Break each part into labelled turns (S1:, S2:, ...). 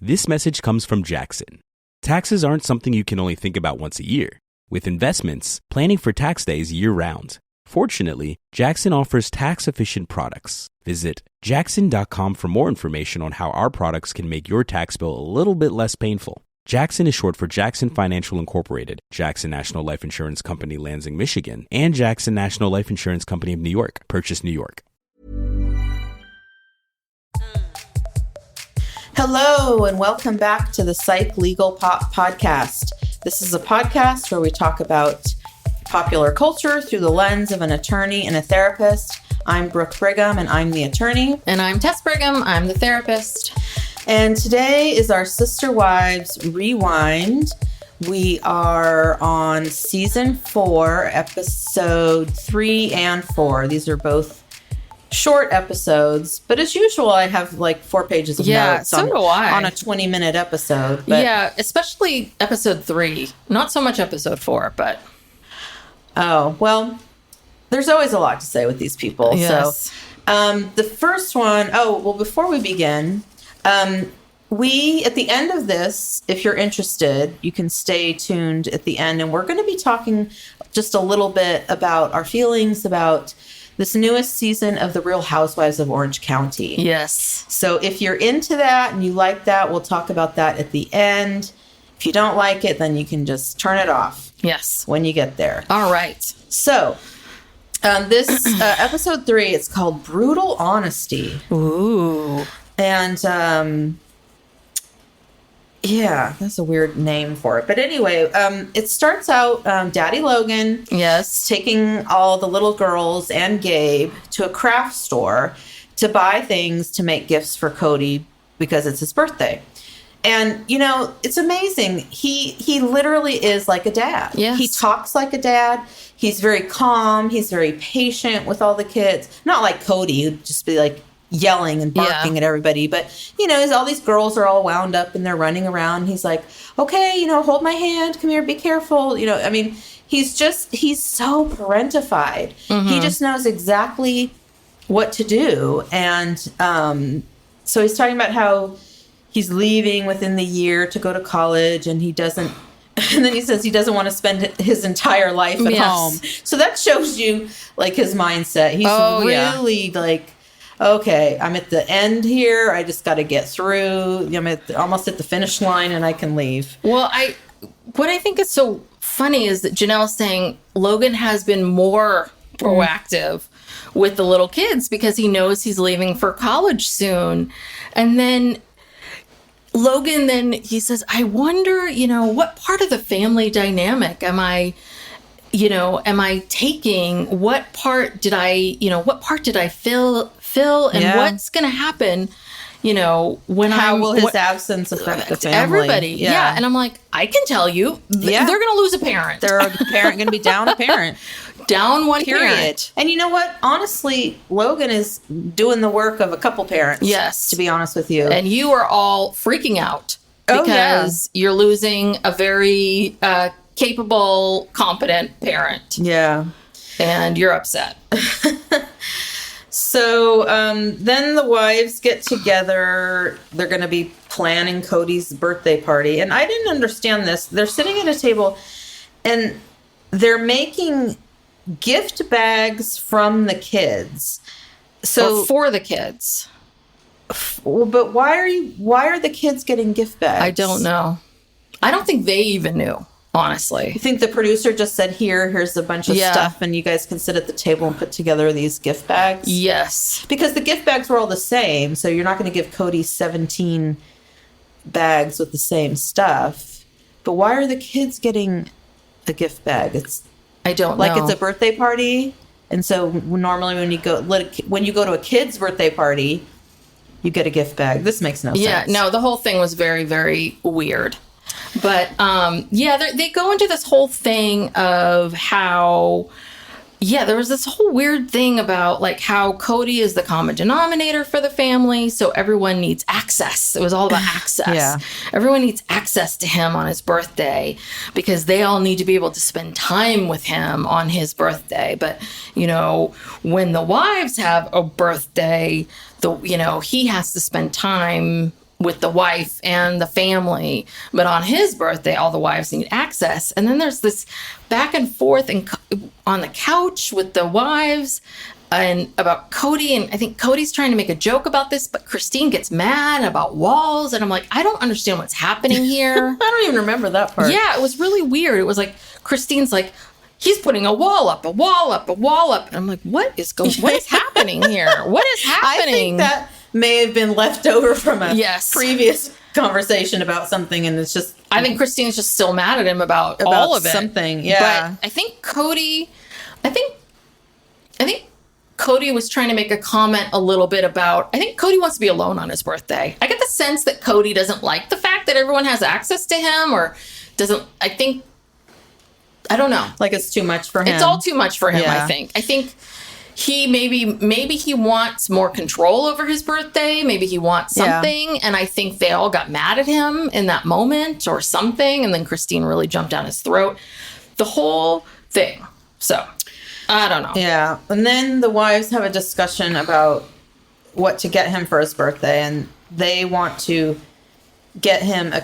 S1: This message comes from Jackson. Taxes aren't something you can only think about once a year. With investments, planning for tax day is year-round. Fortunately, Jackson offers tax-efficient products. Visit jackson.com for more information on how our products can make your tax bill a little bit less painful. Jackson is short for Jackson Financial Incorporated, Jackson National Life Insurance Company, Lansing, Michigan, and Jackson National Life Insurance Company of New York, Purchase, New York.
S2: Hello, and welcome back to the Psych Legal Pop Podcast. This is a podcast where we talk about popular culture through the lens of an attorney and a therapist. I'm Brooke Brigham, and I'm the attorney.
S3: And I'm Tess Brigham. I'm the therapist.
S2: And today is our Sister Wives Rewind. We are on Season 4, Episode 3 and 4. These are both short episodes, but as usual, I have like 4 pages of notes on a 20-minute episode. But
S3: yeah, especially Episode 3. Not so much Episode 4, but...
S2: Oh, well, there's always a lot to say with these people.
S3: Yes.
S2: So the first one, before we begin... we, at the end of this, if you're interested, you can stay tuned at the end. And we're going to be talking just a little bit about our feelings about this newest season of The Real Housewives of Orange County.
S3: Yes.
S2: So if you're into that and you like that, we'll talk about that at the end. If you don't like it, then you can just turn it off.
S3: Yes.
S2: When you get there.
S3: All right.
S2: So this episode 3, it's called Brutal Honesty.
S3: Ooh.
S2: And, yeah, that's a weird name for it. But anyway, it starts out Daddy Logan taking all the little girls and Gabe to a craft store to buy things to make gifts for Kody because it's his birthday. And, you know, it's amazing. He literally is like a dad.
S3: Yes.
S2: He talks like a dad. He's very calm. He's very patient with all the kids. Not like Kody, who'd just be like, yelling and barking at everybody. But, you know, all these girls are all wound up and they're running around. He's like, okay, you know, hold my hand. Come here. Be careful. You know, I mean, he's so parentified. Mm-hmm. He just knows exactly what to do. And so he's talking about how he's leaving within the year to go to college and he doesn't. And then he says he doesn't want to spend his entire life at home. So that shows you like his mindset. He's really like, okay, I'm at the end here. I just got to get through. I'm almost at the finish line and I can leave.
S3: Well, what I think is so funny is that Janelle's saying Logan has been more proactive with the little kids because he knows he's leaving for college soon. And then Logan, he says, I wonder, you know, what part of the family dynamic am I taking? What part did I fill? And what's going to happen, you know,
S2: how will his absence affect the family?
S3: Everybody. Yeah. And I'm like, I can tell you, they're going to lose a parent.
S2: They're a parent going to be down a parent.
S3: Down one parent.
S2: And you know what? Honestly, Logan is doing the work of a couple parents.
S3: Yes.
S2: To be honest with you.
S3: And you are all freaking out because you're losing a very capable, competent parent.
S2: Yeah.
S3: And you're upset.
S2: So then the wives get together. They're going to be planning Kody's birthday party. And I didn't understand this. They're sitting at a table and they're making gift bags from the kids.
S3: So for the kids.
S2: But why are the kids getting gift bags?
S3: I don't know. I don't think they even knew. Honestly.
S2: You think the producer just said, here's a bunch of stuff and you guys can sit at the table and put together these gift bags?
S3: Yes.
S2: Because the gift bags were all the same, so you're not going to give Kody 17 bags with the same stuff. But why are the kids getting a gift bag?
S3: I don't know.
S2: Like it's a birthday party, and so normally when you go to a kid's birthday party, you get a gift bag. This makes no sense.
S3: Yeah, no, the whole thing was very, very weird. But, they go into this whole thing of how, there was this whole weird thing about, like, how Kody is the common denominator for the family, so everyone needs access. It was all about access.
S2: Yeah.
S3: Everyone needs access to him on his birthday because they all need to be able to spend time with him on his birthday. But, you know, when the wives have a birthday, he has to spend time with the wife and the family, but on his birthday, all the wives need access. And then there's this back and forth on the couch with the wives and about Kody. And I think Cody's trying to make a joke about this, but Christine gets mad about walls. And I'm like, I don't understand what's happening here.
S2: I don't even remember that part.
S3: Yeah, it was really weird. It was like, Christine's like, he's putting a wall up, a wall up, a wall up. And I'm like, what is happening here? What is happening?
S2: I think that may have been left over from a
S3: Yes.
S2: previous conversation about something, and it's just...
S3: I think Christine's just still mad at him about all of it.
S2: Something, yeah.
S3: But I think Kody was trying to make a comment a little bit about, I think Kody wants to be alone on his birthday. I get the sense that Kody doesn't like the fact that everyone has access to him, or doesn't, I don't know.
S2: Like it's too much for him.
S3: It's all too much for him,
S2: Yeah.
S3: I think. I think he maybe he wants more control over his birthday. Maybe he wants something. Yeah. And I think they all got mad at him in that moment or something. And then Christine really jumped down his throat. The whole thing. So, I don't know.
S2: Yeah. And then the wives have a discussion about what to get him for his birthday. And they want to get him a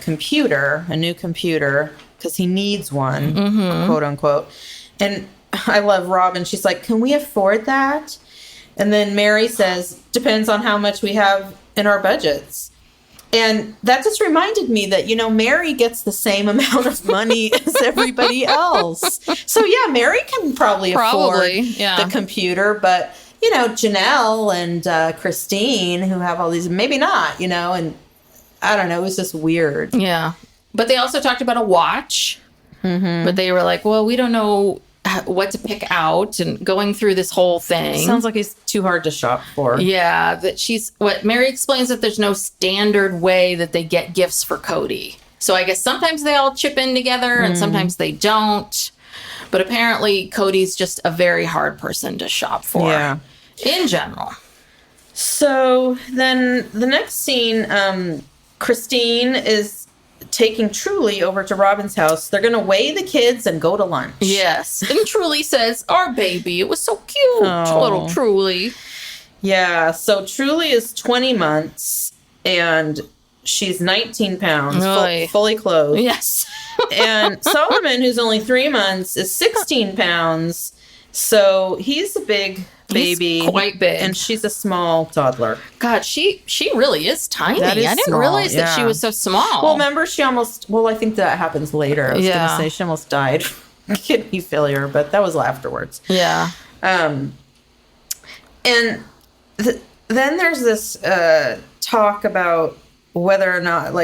S2: new computer, because he needs one, quote unquote. And I love Robyn. She's like, can we afford that? And then Mary says, depends on how much we have in our budgets. And that just reminded me that, Mary gets the same amount of money as everybody else. So, yeah, Mary can probably afford the computer. But, Janelle and Christine, who have all these, maybe not, and I don't know. It was just weird.
S3: Yeah. But they also talked about a watch. But they were like, well, we don't know what to pick out, and going through this whole thing.
S2: Sounds like he's too hard to shop for.
S3: Yeah, that Mary explains that there's no standard way that they get gifts for Kody. So I guess sometimes they all chip in together and sometimes they don't. But apparently Cody's just a very hard person to shop for.
S2: Yeah.
S3: In general.
S2: So then the next scene, Christine is taking Truly over to Robyn's house. They're going to weigh the kids and go to lunch.
S3: Yes. And Truly says, our baby, it was so cute. Little Truly.
S2: Yeah. So Truly is 20 months and she's 19 pounds, fully clothed.
S3: Yes.
S2: And Solomon, who's only 3 months, is 16 pounds. So he's a big baby.
S3: He's quite big.
S2: And she's a small toddler.
S3: God, she really is tiny. I didn't
S2: small,
S3: realize that she was so small.
S2: Well, remember, I think that happens later. I was going to say she almost died from kidney failure, but that was afterwards.
S3: Yeah.
S2: And then there's this talk about whether or not,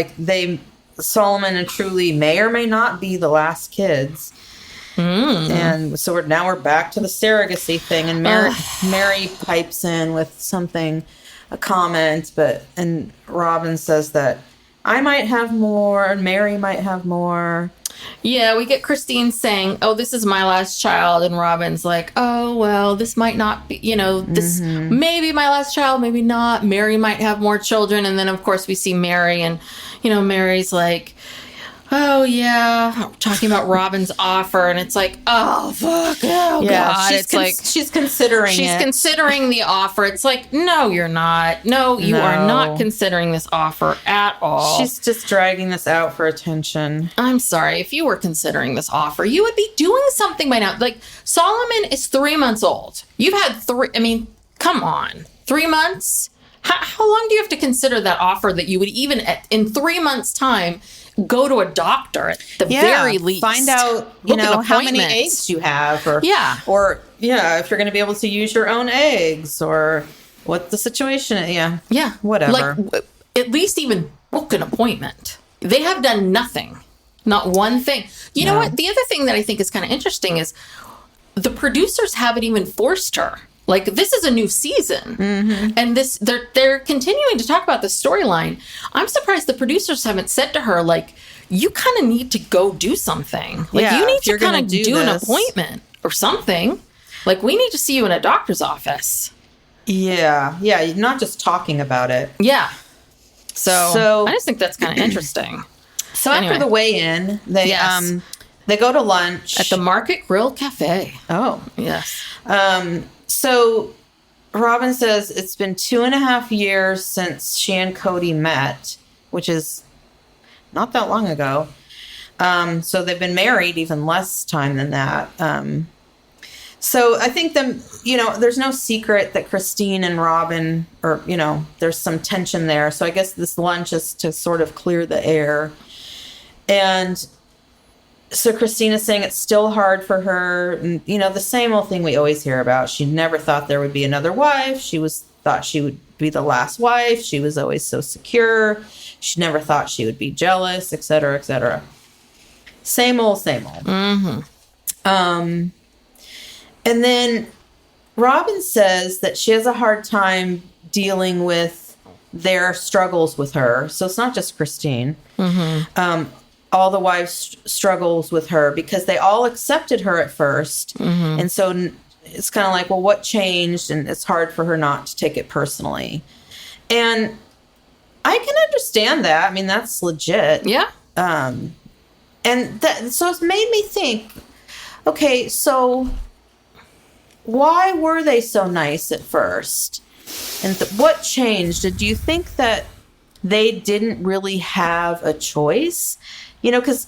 S2: Solomon and Truly may or may not be the last kids. And so we're back to the surrogacy thing, and Mary pipes in with a comment, and Robyn says that I might have more and Mary might have more.
S3: Yeah, we get Christine saying, oh, this is my last child, and Robyn's like, oh, well, this might not be, this may be my last child, maybe not. Mary might have more children, and then of course we see Mary, and Mary's like, oh, yeah, talking about Robyn's offer, and it's like, oh, fuck, oh,
S2: yeah,
S3: God.
S2: She's considering
S3: She's considering the offer. It's like, no, you're not. No, you are not considering this offer at all.
S2: She's just dragging this out for attention.
S3: I'm sorry. If you were considering this offer, you would be doing something by now. Like, Solomon is 3 months old. You've had come on. 3 months? How long do you have to consider that offer that you would even, in 3 months' time, go to a doctor at the very least?
S2: Find out, how many eggs you have, or if you're going to be able to use your own eggs, or what the situation is. Yeah, whatever.
S3: At least even book an appointment. They have done nothing, not one thing. You know what? The other thing that I think is kind of interesting is the producers haven't even forced her. Like, this is a new season, and they're continuing to talk about the storyline. I'm surprised the producers haven't said to her, like, you kind of need to go do something. Like, you need to kind of do an appointment or something. Like, we need to see you in a doctor's office.
S2: Yeah, not just talking about it.
S3: Yeah. So I just think that's kind of interesting.
S2: So anyway, after the weigh-in, they go to lunch
S3: at the Market Grill Cafe.
S2: Oh,
S3: yes.
S2: So Robyn says it's been 2.5 years since she and Kody met, which is not that long ago. So they've been married even less time than that. So I think there's no secret that Christine and Robyn, or, there's some tension there. So I guess this lunch is to sort of clear the air. And so Christine is saying it's still hard for her. And, the same old thing we always hear about. She never thought there would be another wife. She thought she would be the last wife. She was always so secure. She never thought she would be jealous, et cetera, et cetera. Same old, same old. Mm-hmm. And then Robyn says that she has a hard time dealing with their struggles with her. So it's not just Christine. Mm-hmm. All the wives struggles with her because they all accepted her at first. Mm-hmm. And so it's kind of like, well, what changed? And it's hard for her not to take it personally. And I can understand that. I mean, that's legit.
S3: Yeah.
S2: So it's made me think, okay, so why were they so nice at first? And what changed? Do you think that they didn't really have a choice? Because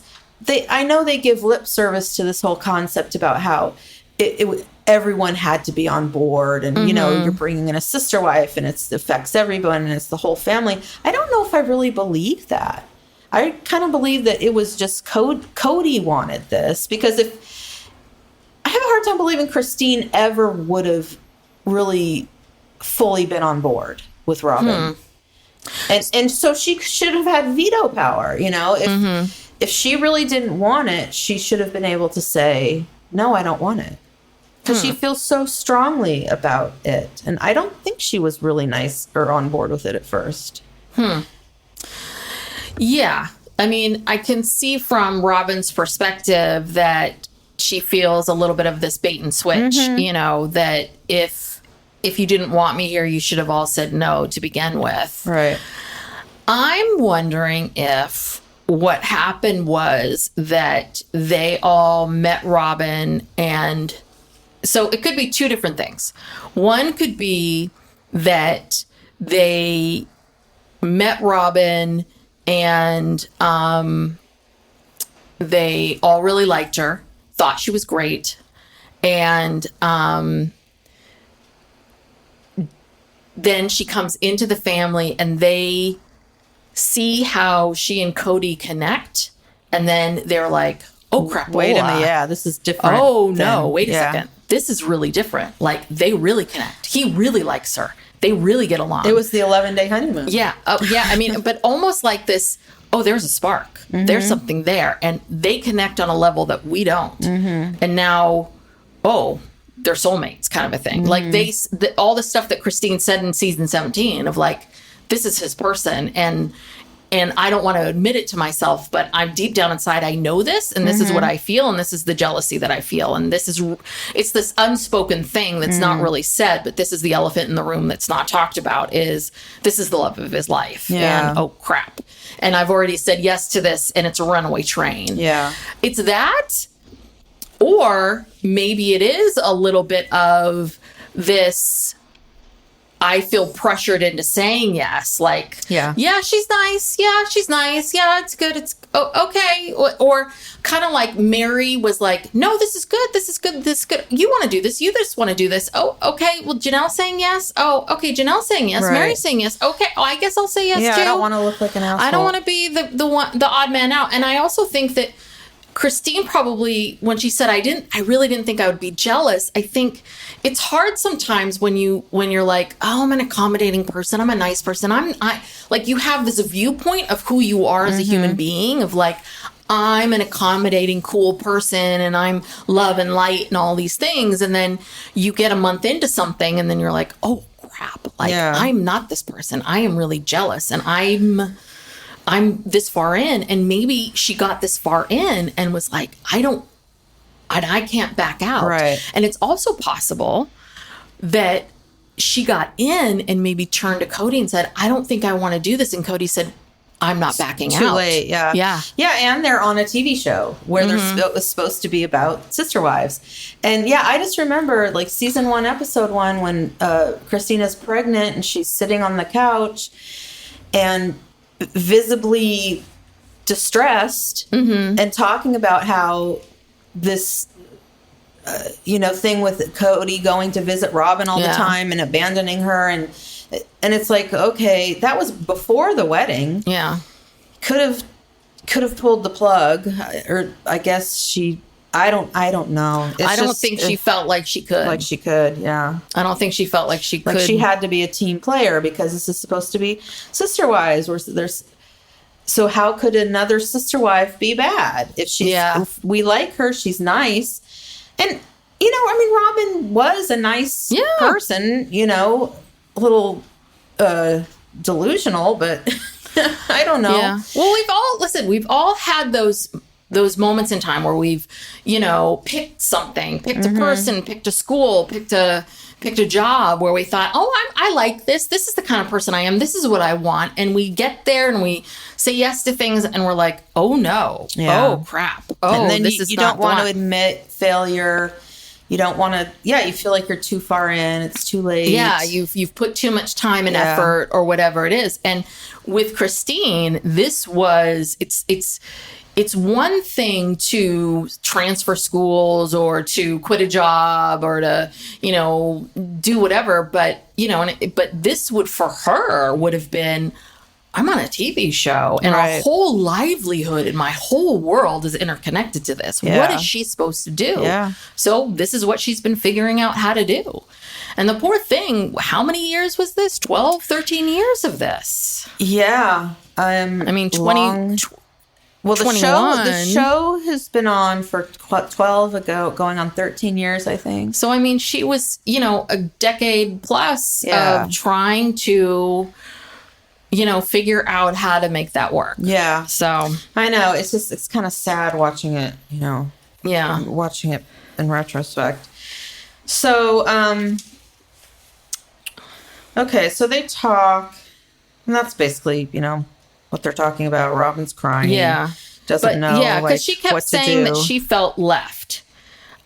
S2: I know they give lip service to this whole concept about how everyone had to be on board, and you're bringing in a sister wife, and it affects everyone, and it's the whole family. I don't know if I really believe that. I kind of believe that it was just Kody wanted this, because I have a hard time believing Christine ever would have really fully been on board with Robyn. And so she should have had veto power, if she really didn't want it, she should have been able to say, no, I don't want it. Because she feels so strongly about it. And I don't think she was really nice or on board with it at first.
S3: Yeah. I mean, I can see from Robyn's perspective that she feels a little bit of this bait and switch, that if you didn't want me here, you should have all said no to begin with.
S2: Right.
S3: I'm wondering if what happened was that they all met Robyn, and so it could be two different things. One could be that they met Robyn and they all really liked her, thought she was great, and then she comes into the family and they see how she and Kody connect, and then they're like, oh crap,
S2: wait a minute, yeah, this is different.
S3: Oh no, wait a second, this is really different. Like, they really connect. He really likes her. They really get along.
S2: It was the 11-day honeymoon.
S3: Yeah. Yeah. I mean, but almost like this, there's a spark. Mm-hmm. There's something there. And they connect on a level that we don't. Mm-hmm. And now, they're soulmates kind of a thing. Mm-hmm. Like all the stuff that Christine said in season 17 of like, this is his person. And I don't want to admit it to myself, but I'm deep down inside, I know this, and this is what I feel, and this is the jealousy that I feel. And it's this unspoken thing that's not really said, but this is the elephant in the room that's not talked about, is this is the love of his life.
S2: Yeah.
S3: And oh crap. And I've already said yes to this, and it's a runaway train.
S2: Yeah.
S3: It's that, or maybe it is a little bit of this, I feel pressured into saying yes. Like, yeah, she's nice. Yeah, she's nice. Yeah, it's good. It's okay. Or kind of like Mary was like, no, this is good. This is good. This is good. You want to do this. You just want to do this. Oh, okay. Well, Janelle's saying yes. Oh, okay. Janelle's saying yes. Right. Mary's saying yes. Okay. Oh, I guess I'll say yes too.
S2: I don't want to look like an asshole.
S3: I don't want to be the odd man out. And I also think that Christine probably, when she said, I really didn't think I would be jealous. I think it's hard sometimes when you're like, I'm an accommodating person. I'm a nice person. I like, you have this viewpoint of who you are as a human being, of like, I'm an accommodating, cool person, and I'm love and light and all these things. And then you get a month into something and then you're like, oh crap. Like, I'm not this person. I am really jealous, and I'm this far in. And maybe she got this far in and was like, I can't back out.
S2: Right.
S3: And it's also possible that she got in and maybe turned to Kody and said, I don't think I want to do this. And Cody said, I'm not backing out.
S2: Too late. Yeah.
S3: Yeah.
S2: Yeah. And they're on a TV show where it was supposed to be about sister wives. And I just remember like season 1, episode 1, when Christina's pregnant and she's sitting on the couch, and visibly distressed and talking about how this, thing with Kody going to visit Robyn all the time and abandoning her. And it's like, okay, that was before the wedding.
S3: Yeah.
S2: Could have pulled the plug, or I guess I don't know.
S3: I don't think she felt like she could.
S2: Like she could, yeah.
S3: I don't think she felt like she could.
S2: Like she had to be a team player because this is supposed to be sister wives. So how could another sister wife be bad? If we like her, she's nice. And, Robyn was a nice person, a little delusional, but I don't know.
S3: Yeah. Well, we've all had those moments in time where we've, picked something, picked a person, picked a school, picked a job where we thought, I like this. This is the kind of person I am. This is what I want. And we get there and we say yes to things and we're like, oh no. Yeah. Oh crap. Oh,
S2: and then
S3: this is
S2: you
S3: not
S2: don't want to admit failure. You don't want to, you feel like you're too far in. It's too late.
S3: Yeah. You've put too much time and effort or whatever it is. And with Christine, this was, it's one thing to transfer schools or to quit a job or to, do whatever. But, but this for her would have been, I'm on a TV show and our whole livelihood and my whole world is interconnected to this. Yeah. What is she supposed to do? Yeah. So this is what she's been figuring out how to do. And the poor thing, how many years was this? 12, 13 years of this.
S2: Yeah.
S3: 20...
S2: Well, the show has been on for 12 ago, going on 13 years, I think.
S3: So, she was, a decade plus of trying to, figure out how to make that work.
S2: Yeah.
S3: So.
S2: I know. It's kind of sad watching it,
S3: Yeah.
S2: Watching it in retrospect. So, okay. So they talk, and that's basically, what they're talking about. Robyn's crying.
S3: Yeah.
S2: Doesn't know.
S3: Yeah, because she kept saying that she felt left.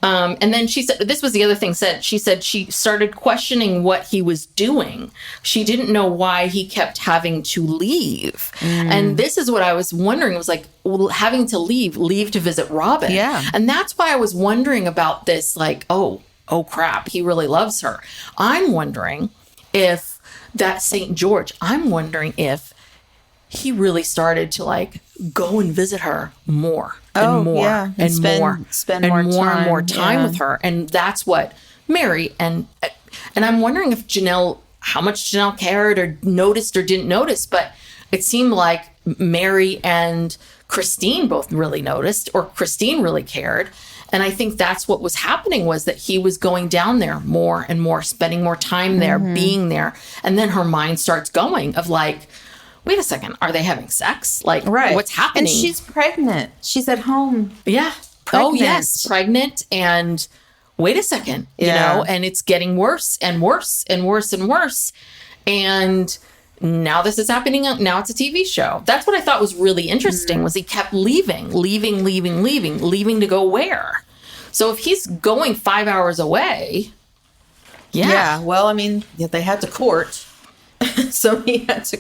S3: And then she said, this was the other thing she said she started questioning what he was doing. She didn't know why he kept having to leave. And this is what I was wondering. It was like, having to leave to visit Robyn.
S2: Yeah.
S3: And that's why I was wondering about this, like, oh crap, he really loves her. I'm wondering if that St. George, he really started to go and visit her more and more and
S2: spend more time
S3: with her. And that's what Mary and I'm wondering if how much Janelle cared or noticed or didn't notice, but it seemed like Mary and Christine both really noticed, or Christine really cared. And I think that's what was happening, was that he was going down there more and more, spending more time there, being there. And then her mind starts going of wait a second, are they having sex? What's happening?
S2: And she's pregnant. She's at home.
S3: Yeah.
S2: Pregnant.
S3: Oh, yes. Pregnant. And wait a second, and it's getting worse and worse and worse and worse. And now this is happening. Now it's a TV show. That's what I thought was really interesting, was he kept leaving to go where? So if he's going 5 hours away.
S2: Yeah. Well, they had to court. So he had to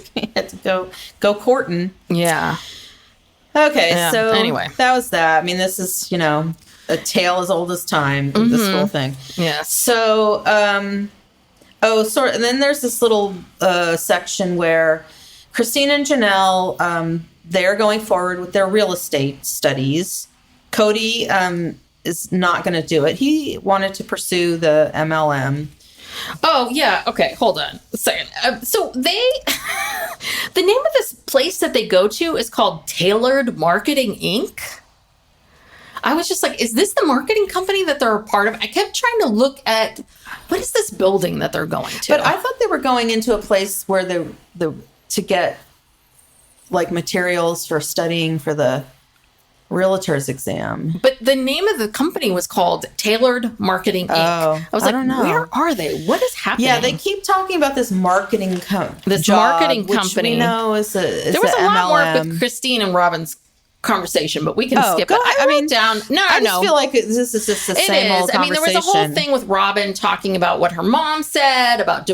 S2: go courting.
S3: Yeah.
S2: Okay.
S3: Yeah.
S2: So
S3: anyway,
S2: that was that. This is, a tale as old as time, this whole thing.
S3: Yeah.
S2: So, and then there's this little section where Christine and Janelle, they're going forward with their real estate studies. Kody is not going to do it. He wanted to pursue the MLM.
S3: Oh, yeah. Okay. Hold on a second. So the name of this place that they go to is called Tailored Marketing, Inc. I was just like, is this the marketing company that they're a part of? I kept trying to look at, what is this building that they're going to?
S2: But I thought they were going into a place where to get materials for studying for the realtor's exam.
S3: But the name of the company was called Tailored Marketing, Inc. I was like, where are they? What is happening?
S2: Yeah, they keep talking about this marketing
S3: company.
S2: Which we know is
S3: there was a lot more with Christine and Robyn's conversation, but we can skip it. I wrote down.
S2: I just feel like this is just the same old conversation.
S3: There was a whole thing with Robyn talking about what her mom said about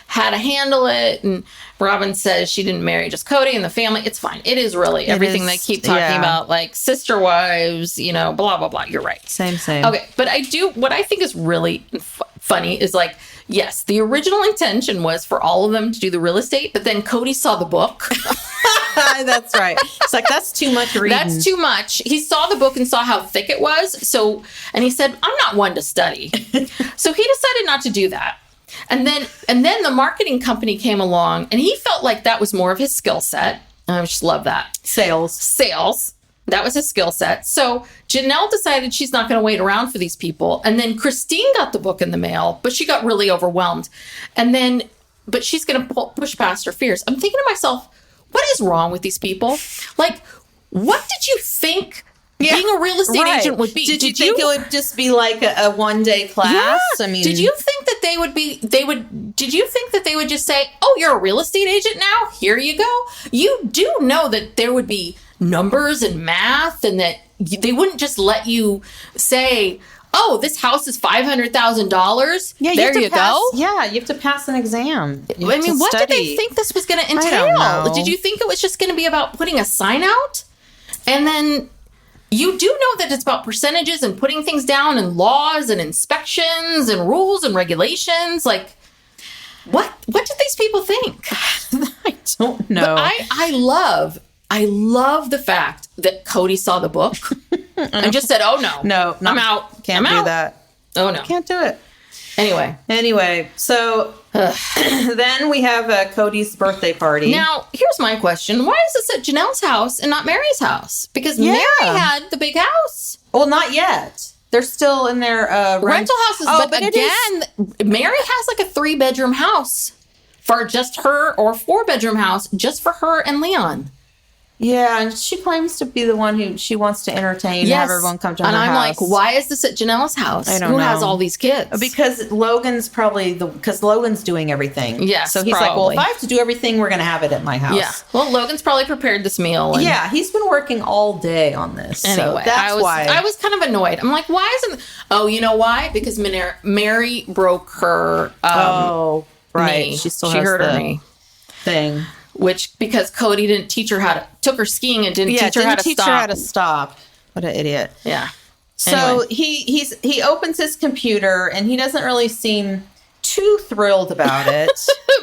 S3: how to handle it, and Robyn says she didn't marry just Kody and the family. It's fine. It is really everything they keep talking about, like sister wives, blah, blah, blah. You're right.
S2: Same.
S3: Okay. But what I think is really funny is like, yes, the original intention was for all of them to do the real estate, but then Kody saw the book.
S2: That's right. It's like, that's too much reading.
S3: That's too much. He saw the book and saw how thick it was. And he said, I'm not one to study. So he decided not to do that. And then the marketing company came along and he felt like that was more of his skill set. I just love that. Sales. That was his skill set. So Janelle decided she's not going to wait around for these people. And then Christine got the book in the mail, but she got really overwhelmed. But she's going to push past her fears. I'm thinking to myself, what is wrong with these people? Like, what did you think being a real estate agent would be?
S2: Did you think it would just be like a one-day class?
S3: Yeah.
S2: I mean,
S3: did you think that did you think that they would just say, oh, you're a real estate agent now? Here you go. You do know that there would be numbers and math and that they wouldn't just let you say, oh, this house is $500,000. Yeah, there you go.
S2: Yeah, you have to pass an exam.
S3: What did they think this was going to entail? Did you think it was just going to be about putting a sign out? And then you do know that it's about percentages and putting things down and laws and inspections and rules and regulations. Like, what did these people think?
S2: I don't know.
S3: But I love the fact that Kody saw the book and just said, oh, no, I'm out.
S2: Can't do that.
S3: Oh, no.
S2: Can't do it.
S3: Anyway,
S2: so then we have Kody's birthday party.
S3: Now, here's my question. Why is this at Janelle's house and not Mary's house? Because Mary had the big house.
S2: Well, not yet. They're still in their
S3: rental houses. But again, Mary has like a 3-bedroom house for just her, or a 4-bedroom house just for her and Leon.
S2: Yeah, and she claims to be the one who she wants to entertain and have everyone come to her house.
S3: And I'm like, why is this at Janelle's house?
S2: I don't know.
S3: Who has all these kids?
S2: Because Logan's because Logan's doing everything.
S3: Yes,
S2: so he's like, well, if I have to do everything, we're going to have it at my house.
S3: Yeah. Well, Logan's probably prepared this meal.
S2: Yeah, he's been working all day on this.
S3: Anyway,
S2: so that's why.
S3: I was kind of annoyed. I'm like, why isn't... Oh, you know why? Because Mary broke her knee.
S2: She
S3: hurt her knee.
S2: Thing.
S3: Which, because Kody didn't teach her took her skiing and didn't teach her how to stop.
S2: What an idiot.
S3: Yeah.
S2: So anyway. he opens his computer and he doesn't really seem too thrilled about it.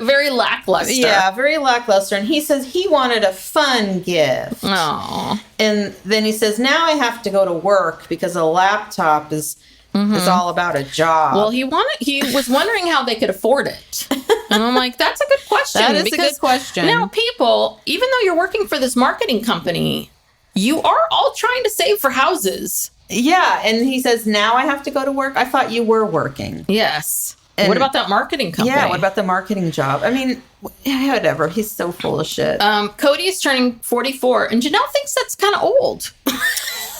S3: Very lackluster.
S2: Yeah, very lackluster. And he says he wanted a fun gift.
S3: Aww.
S2: And then he says, now I have to go to work because a laptop is all about a job.
S3: Well, he was wondering how they could afford it. And I'm like, that's a good question.
S2: That is a good question.
S3: Now, people, even though you're working for this marketing company, you are all trying to save for houses.
S2: Yeah. And he says, now I have to go to work. I thought you were working.
S3: Yes. And what about that marketing company?
S2: Yeah, what about the marketing job? I mean, whatever. He's so full of shit.
S3: Cody is turning 44, and Janelle thinks that's kind of old.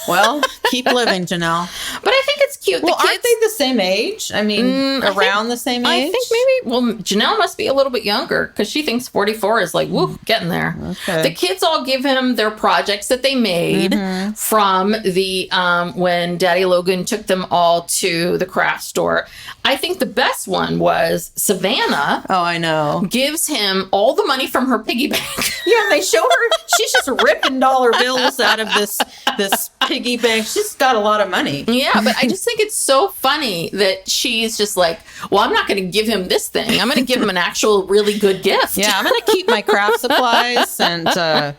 S2: Well, keep living, Janelle.
S3: But I think it's cute.
S2: Well, aren't they the same age? I mean, around the same age?
S3: I think maybe, Janelle must be a little bit younger because she thinks 44 is like, woo, getting there. Okay. The kids all give him their projects that they made from the, when Daddy Logan took them all to the craft store. I think the best one was Savannah.
S2: Oh, I know.
S3: Gives him all the money from her piggy bank.
S2: Yeah, they show her, she's just ripping dollar bills out of this piggy bank. She's got a lot of money.
S3: Yeah, but I just think it's so funny that she's just like, well, I'm not going to give him this thing. I'm going to give him an actual really good gift.
S2: Yeah, I'm going to keep my craft supplies and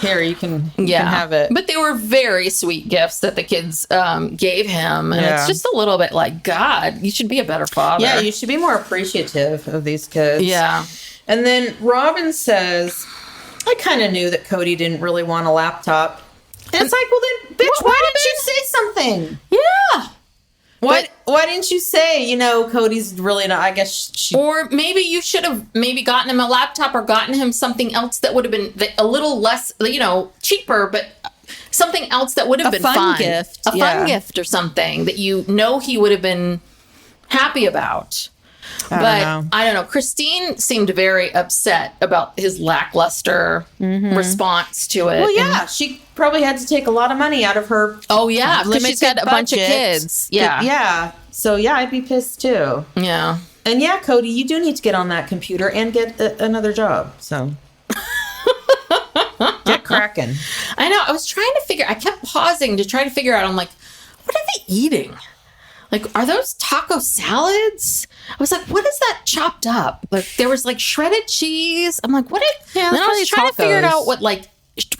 S2: here, you can have it.
S3: But they were very sweet gifts that the kids gave him. And it's just a little bit like, God, you should be a better father.
S2: Yeah, you should be more appreciative of these kids.
S3: Yeah.
S2: And then Robyn says, I kind of knew that Kody didn't really want a laptop. And it's like, well then, bitch, why didn't you say something?
S3: Yeah.
S2: Why didn't you say, Cody's really not, I guess
S3: or maybe you should have maybe gotten him a laptop or gotten him something else that would have been a little less, cheaper, but something else that would have been fun.
S2: Gift.
S3: A fun gift or something that he would have been happy about. I don't know. Christine seemed very upset about his lackluster response to it.
S2: Well, yeah, she probably had to take a lot of money out of her.
S3: Oh, yeah, because she's got a bunch of kids. Yeah.
S2: Yeah. So, yeah, I'd be pissed too.
S3: Yeah.
S2: And yeah, Kody, you do need to get on that computer and get another job. So get cracking.
S3: I know. I kept pausing to try to figure out. I'm like, what are they eating? Like, are those taco salads? I was like, what is that chopped up? Like, there was like shredded cheese. I'm like, what? And then I was trying to figure it out what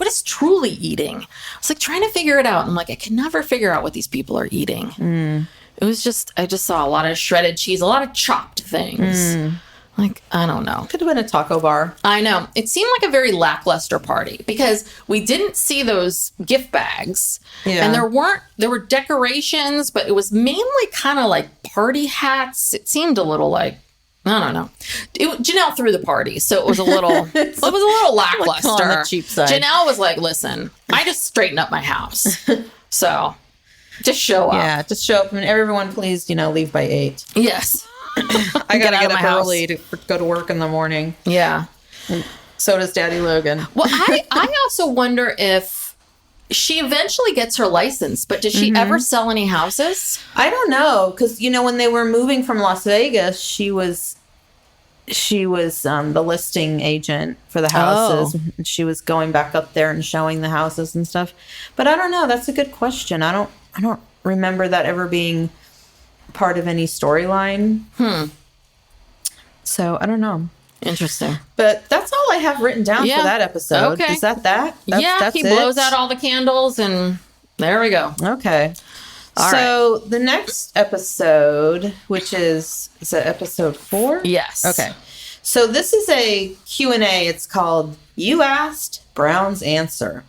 S3: is truly eating. I was like trying to figure it out. And I'm like, I can never figure out what these people are eating. It was just, I just saw a lot of shredded cheese, a lot of chopped things. Like, I don't know.
S2: Could have been a taco bar.
S3: I know. It seemed like a very lackluster party because we didn't see those gift bags. Yeah. And there were decorations, but it was mainly kind of like party hats. It seemed a little like, I don't know. Janelle threw the party, so it was a little, lackluster.
S2: On the cheap side.
S3: Janelle was like, listen, I just straightened up my house. So just show up.
S2: Yeah, just show up. And everyone, please, leave by 8.
S3: Yes.
S2: I got to get up early to go to work in the morning.
S3: Yeah.
S2: And so does Daddy Logan.
S3: Well, I also wonder if she eventually gets her license, but does she ever sell any houses?
S2: I don't know. Because, when they were moving from Las Vegas, she was the listing agent for the houses. Oh. She was going back up there and showing the houses and stuff. But I don't know. That's a good question. I don't remember that ever being part of any storyline. So I don't know.
S3: Interesting.
S2: But that's all I have written down for that episode. Okay. Is that? That's
S3: he blows out all the candles and there we go.
S2: Okay. So the next episode, which is it episode 4?
S3: Yes.
S2: Okay. So this is a Q&A. It's called You Asked, Brown's Answer.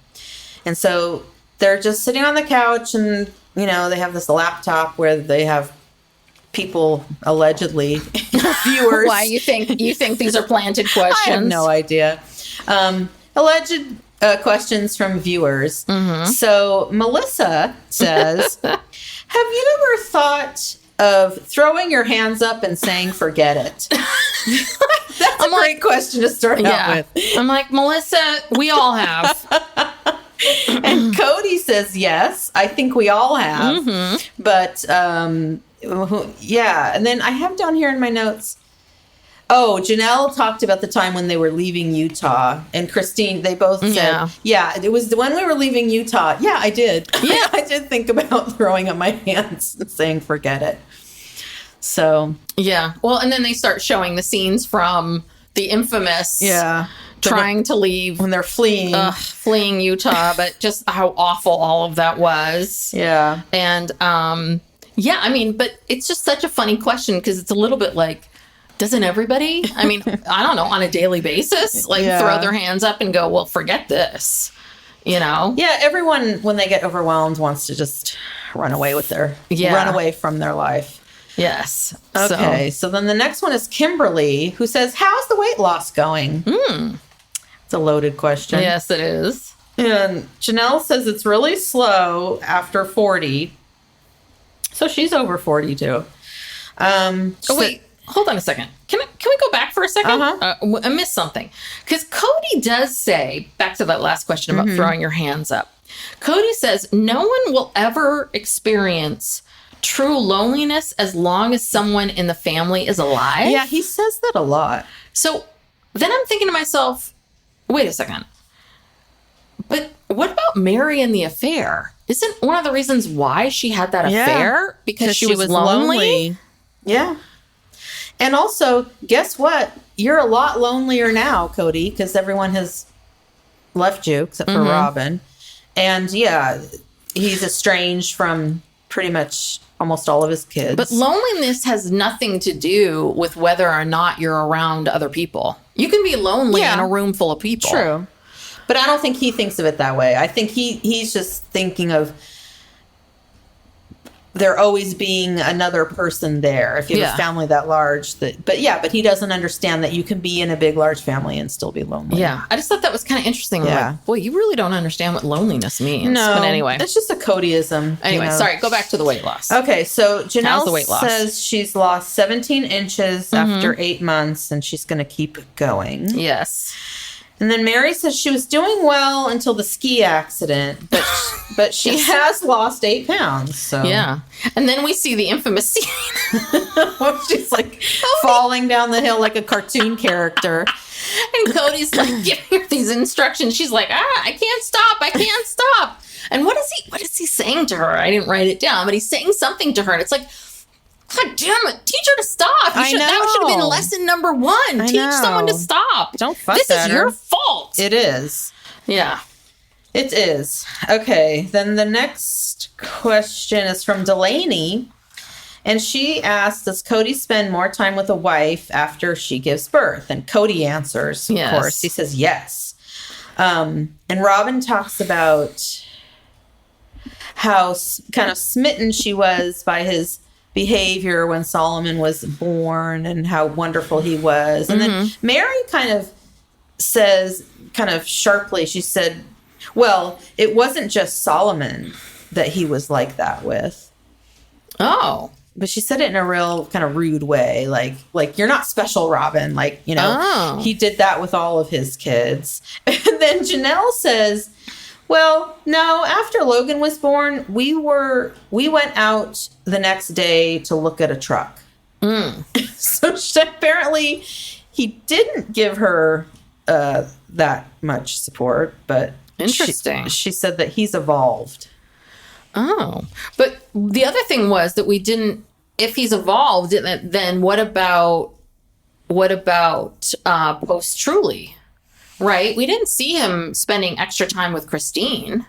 S2: And so they're just sitting on the couch and, they have this laptop where they have people allegedly viewers.
S3: Why you think these are planted questions?
S2: I have no idea. Alleged questions from viewers. So Melissa says, have you ever thought of throwing your hands up and saying forget it? That's a great question to start out with.
S3: I'm like, Melissa, we all have.
S2: And Kody says yes, I think we all have. But yeah, and then I have down here in my notes, Janelle talked about the time when they were leaving Utah, and Christine, they both said, it was when we were leaving Utah. Yeah, I did. Yeah, I did think about throwing up my hands and saying forget it. So
S3: yeah, well, and then they start showing the scenes from the infamous trying to leave
S2: when they're
S3: fleeing Utah, but just how awful all of that was.
S2: Yeah.
S3: And I mean, but it's just such a funny question because it's a little bit like, doesn't everybody, I mean, I don't know, on a daily basis, throw their hands up and go, well, forget this, Yeah,
S2: everyone, when they get overwhelmed, wants to just run away from their life.
S3: Yes.
S2: Okay, so then the next one is Kimberly, who says, how's the weight loss going? It's a loaded question.
S3: Yes, it is.
S2: And Janelle says it's really slow after 40. So she's over 40 too.
S3: Wait, hold on a second. Can we go back for a second? I missed something. Because Kody does say, back to that last question about throwing your hands up. Kody says, no one will ever experience true loneliness as long as someone in the family is alive.
S2: Yeah, he says that a lot.
S3: So then I'm thinking to myself, wait a second. But what about Mary and the affair? Isn't one of the reasons why she had that affair because she was lonely?
S2: Yeah. And also, guess what? You're a lot lonelier now, Kody, because everyone has left you except for Robyn. And he's estranged from pretty much almost all of his kids.
S3: But loneliness has nothing to do with whether or not you're around other people. You can be lonely in a room full of people.
S2: True. But I don't think he thinks of it that way. I think he's just thinking of there always being another person there if you have a family that large. But he doesn't understand that you can be in a big, large family and still be lonely.
S3: Yeah. I just thought that was kind of interesting. Yeah. Like, boy, you really don't understand what loneliness means.
S2: No.
S3: But anyway.
S2: It's just a Codyism.
S3: Anyway, sorry. Go back to the weight loss.
S2: Okay. So Janelle says she's lost 17 inches after 8 months and she's going to keep going.
S3: Yes.
S2: And then Mary says she was doing well until the ski accident, But she has lost 8 pounds. So
S3: Yeah. And then we see the infamous scene
S2: where she's like falling down the hill like a cartoon character.
S3: And Cody's like giving her these instructions. She's like, I can't stop. I can't stop. And what is he saying to her? I didn't write it down, but he's saying something to her. And it's like, God damn it, teach her to stop. That should have been lesson number 1. Teach someone to stop.
S2: Don't fuss
S3: This is your fault.
S2: It is.
S3: Yeah.
S2: It is. Okay, then the next question is from Delaney. And she asks, does Kody spend more time with a wife after she gives birth? And Kody answers, of course. He says yes. And Robyn talks about how kind of smitten she was by his behavior when Solomon was born and how wonderful he was. And then Mary kind of says, kind of sharply, she said, well, it wasn't just Solomon that he was like that with.
S3: Oh.
S2: But she said it in a real kind of rude way. Like you're not special, Robyn. Like, you know, he did that with all of his kids. And then Janelle says, well, no, after Logan was born, we went out the next day to look at a truck. So apparently he didn't give her that much support, but
S3: interesting.
S2: She said that he's evolved.
S3: Oh, but the other thing was that we didn't, if he's evolved, then what about post Truly? Right? We didn't see him spending extra time with Christine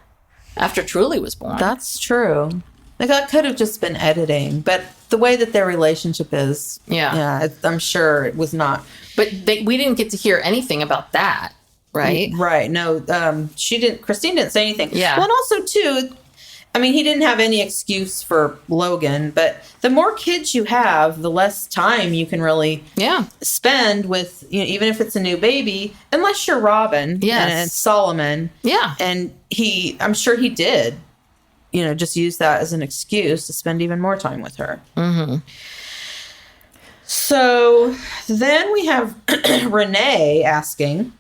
S3: after Truly was born.
S2: That's true. Like, that could have just been editing, but the way that their relationship is, I'm sure it was not.
S3: But we didn't get to hear anything about that, right?
S2: Right. No, Christine didn't say anything.
S3: Yeah.
S2: Well, and also, too, I mean, he didn't have any excuse for Logan, but the more kids you have, the less time you can really spend with, you know, even if it's a new baby, unless you're Robyn and Solomon. Yeah. And I'm sure he did, you know, just use that as an excuse to spend even more time with her. Mm-hmm. So then we have Renee asking,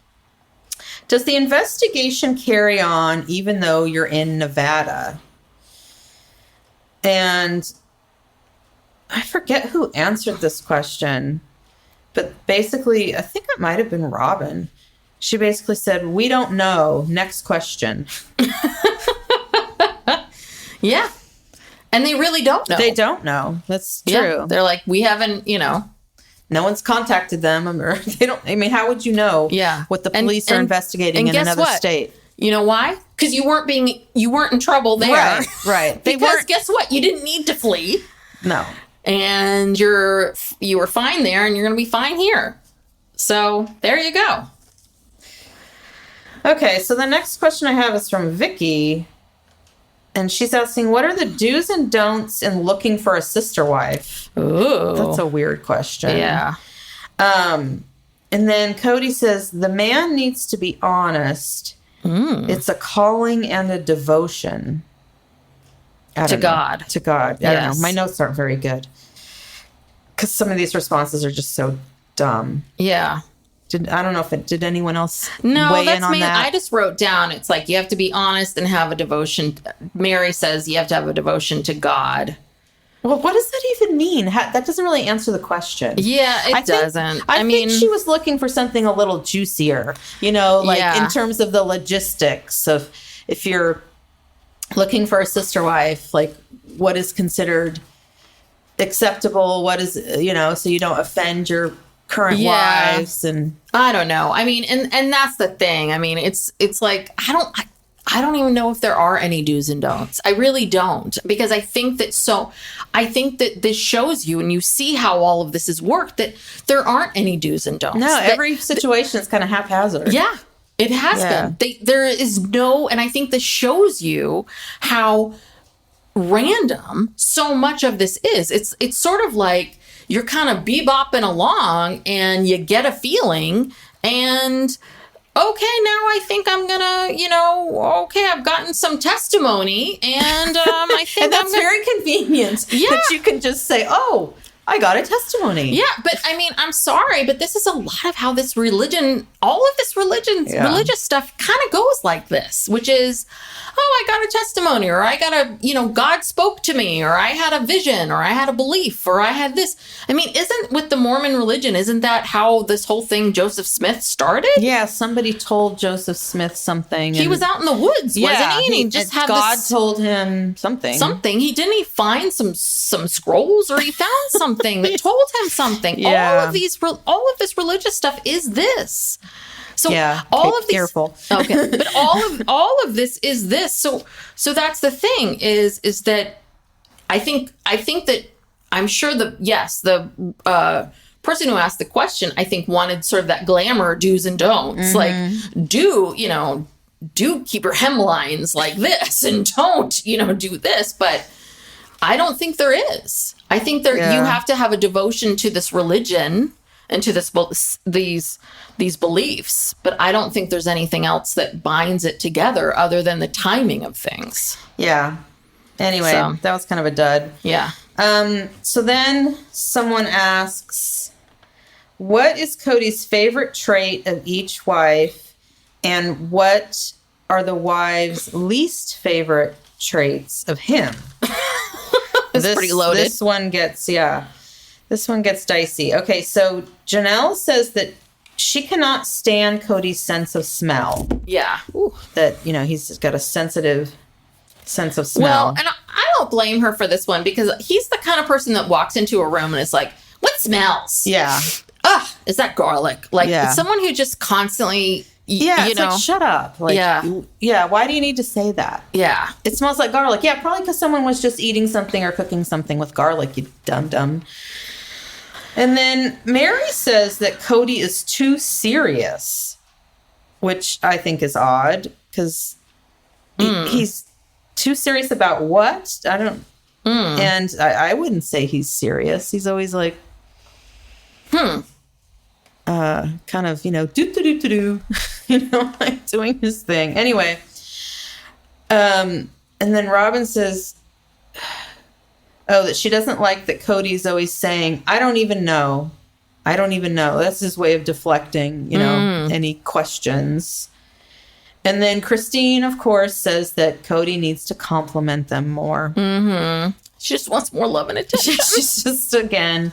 S2: does the investigation carry on even though you're in Nevada? And I forget who answered this question, but basically, I think it might have been Robyn. She basically said, we don't know. Next question.
S3: Yeah. And they really don't know.
S2: They don't know. That's true.
S3: Yeah. They're like, we haven't, you know.
S2: No one's contacted them. Or they don't. I mean, how would you know what the police are investigating in another state? You know why?
S3: Because you weren't in trouble there.
S2: Right.
S3: Because guess what? You didn't need to flee.
S2: No.
S3: And you were fine there, and you're going to be fine here. So there you go.
S2: Okay, so the next question I have is from Vicky. And she's asking, what are the do's and don'ts in looking for a sister wife?
S3: Ooh.
S2: That's a weird question.
S3: Yeah.
S2: And then Kody says, the man needs to be honest. It's a calling and a devotion.
S3: To God.
S2: To God. I don't know. My notes aren't very good. Because some of these responses are just so dumb.
S3: Yeah.
S2: I don't know if did anyone else
S3: weigh in on
S2: that?
S3: I just wrote down, it's like you have to be honest and have a devotion. Mary says you have to have a devotion to God.
S2: Well, what does that even mean? That doesn't really answer the question.
S3: Yeah, it doesn't.
S2: I think she was looking for something a little juicier, you know, like in terms of the logistics of if you're looking for a sister wife, like what is considered acceptable, what is, you know, so you don't offend your current wives. And
S3: I don't know. I mean, and that's the thing. I mean, it's like, I don't even know if there are any do's and don'ts. I really don't, because I think that this shows you, and you see how all of this has worked, that there aren't any do's and don'ts.
S2: No, every situation is kind of haphazard.
S3: Yeah, it has been. There is no, and I think this shows you how random so much of this is. It's sort of like you're kind of bebopping along and you get a feeling and okay, now I think I'm gonna, you know, okay, I've gotten some testimony and I think
S2: and that's very convenient that you can just say, oh, I got a testimony.
S3: Yeah, but I mean, I'm sorry, but this is a lot of how this religion, all of this religious stuff kind of goes like this, which is, oh, I got a testimony, or I got God spoke to me, or I had a vision, or I had a belief, or I had this. I mean, isn't with the Mormon religion, isn't that how this whole thing Joseph Smith started?
S2: Yeah, somebody told Joseph Smith something.
S3: He was out in the woods, wasn't he? And he just had
S2: God told him something.
S3: He didn't find some scrolls, or he found something that told him something.
S2: Yeah.
S3: All of this religious stuff is this. So
S2: careful.
S3: Okay, but all of this is this. So that's the thing is that I think that I'm sure the person who asked the question, I think, wanted sort of that glamour do's and don'ts. Like, do keep your hemlines like this, and don't, do this. But I don't think there is. I think you have to have a devotion to this religion and to these beliefs. But I don't think there's anything else that binds it together other than the timing of things.
S2: Yeah. Anyway, that was kind of a dud.
S3: Yeah.
S2: So then someone asks, what is Kody's favorite trait of each wife, and what are the wives' least favorite traits of him?
S3: It's pretty loaded.
S2: This one gets dicey. Okay, so Janelle says that she cannot stand Kody's sense of smell.
S3: Yeah.
S2: Ooh. That, he's got a sensitive sense of smell.
S3: Well, and I don't blame her for this one, because he's the kind of person that walks into a room and is like, what smells?
S2: Yeah.
S3: Ugh, is that garlic? Like, it's someone who just constantly...
S2: it's like, shut up. Like, yeah, why do you need to say that?
S3: Yeah.
S2: It smells like garlic. Yeah, probably because someone was just eating something or cooking something with garlic, you dum-dum. And then Mary says that Kody is too serious, which I think is odd, because he's too serious about what? I don't... And I wouldn't say he's serious. He's always like... kind of, do-do-do-do-do, like doing his thing. Anyway, and then Robyn says, that she doesn't like that Kody's always saying, I don't even know. That's his way of deflecting, any questions. And then Christine, of course, says that Kody needs to compliment them more.
S3: Mm-hmm. She just wants more love and attention.
S2: She's just, again,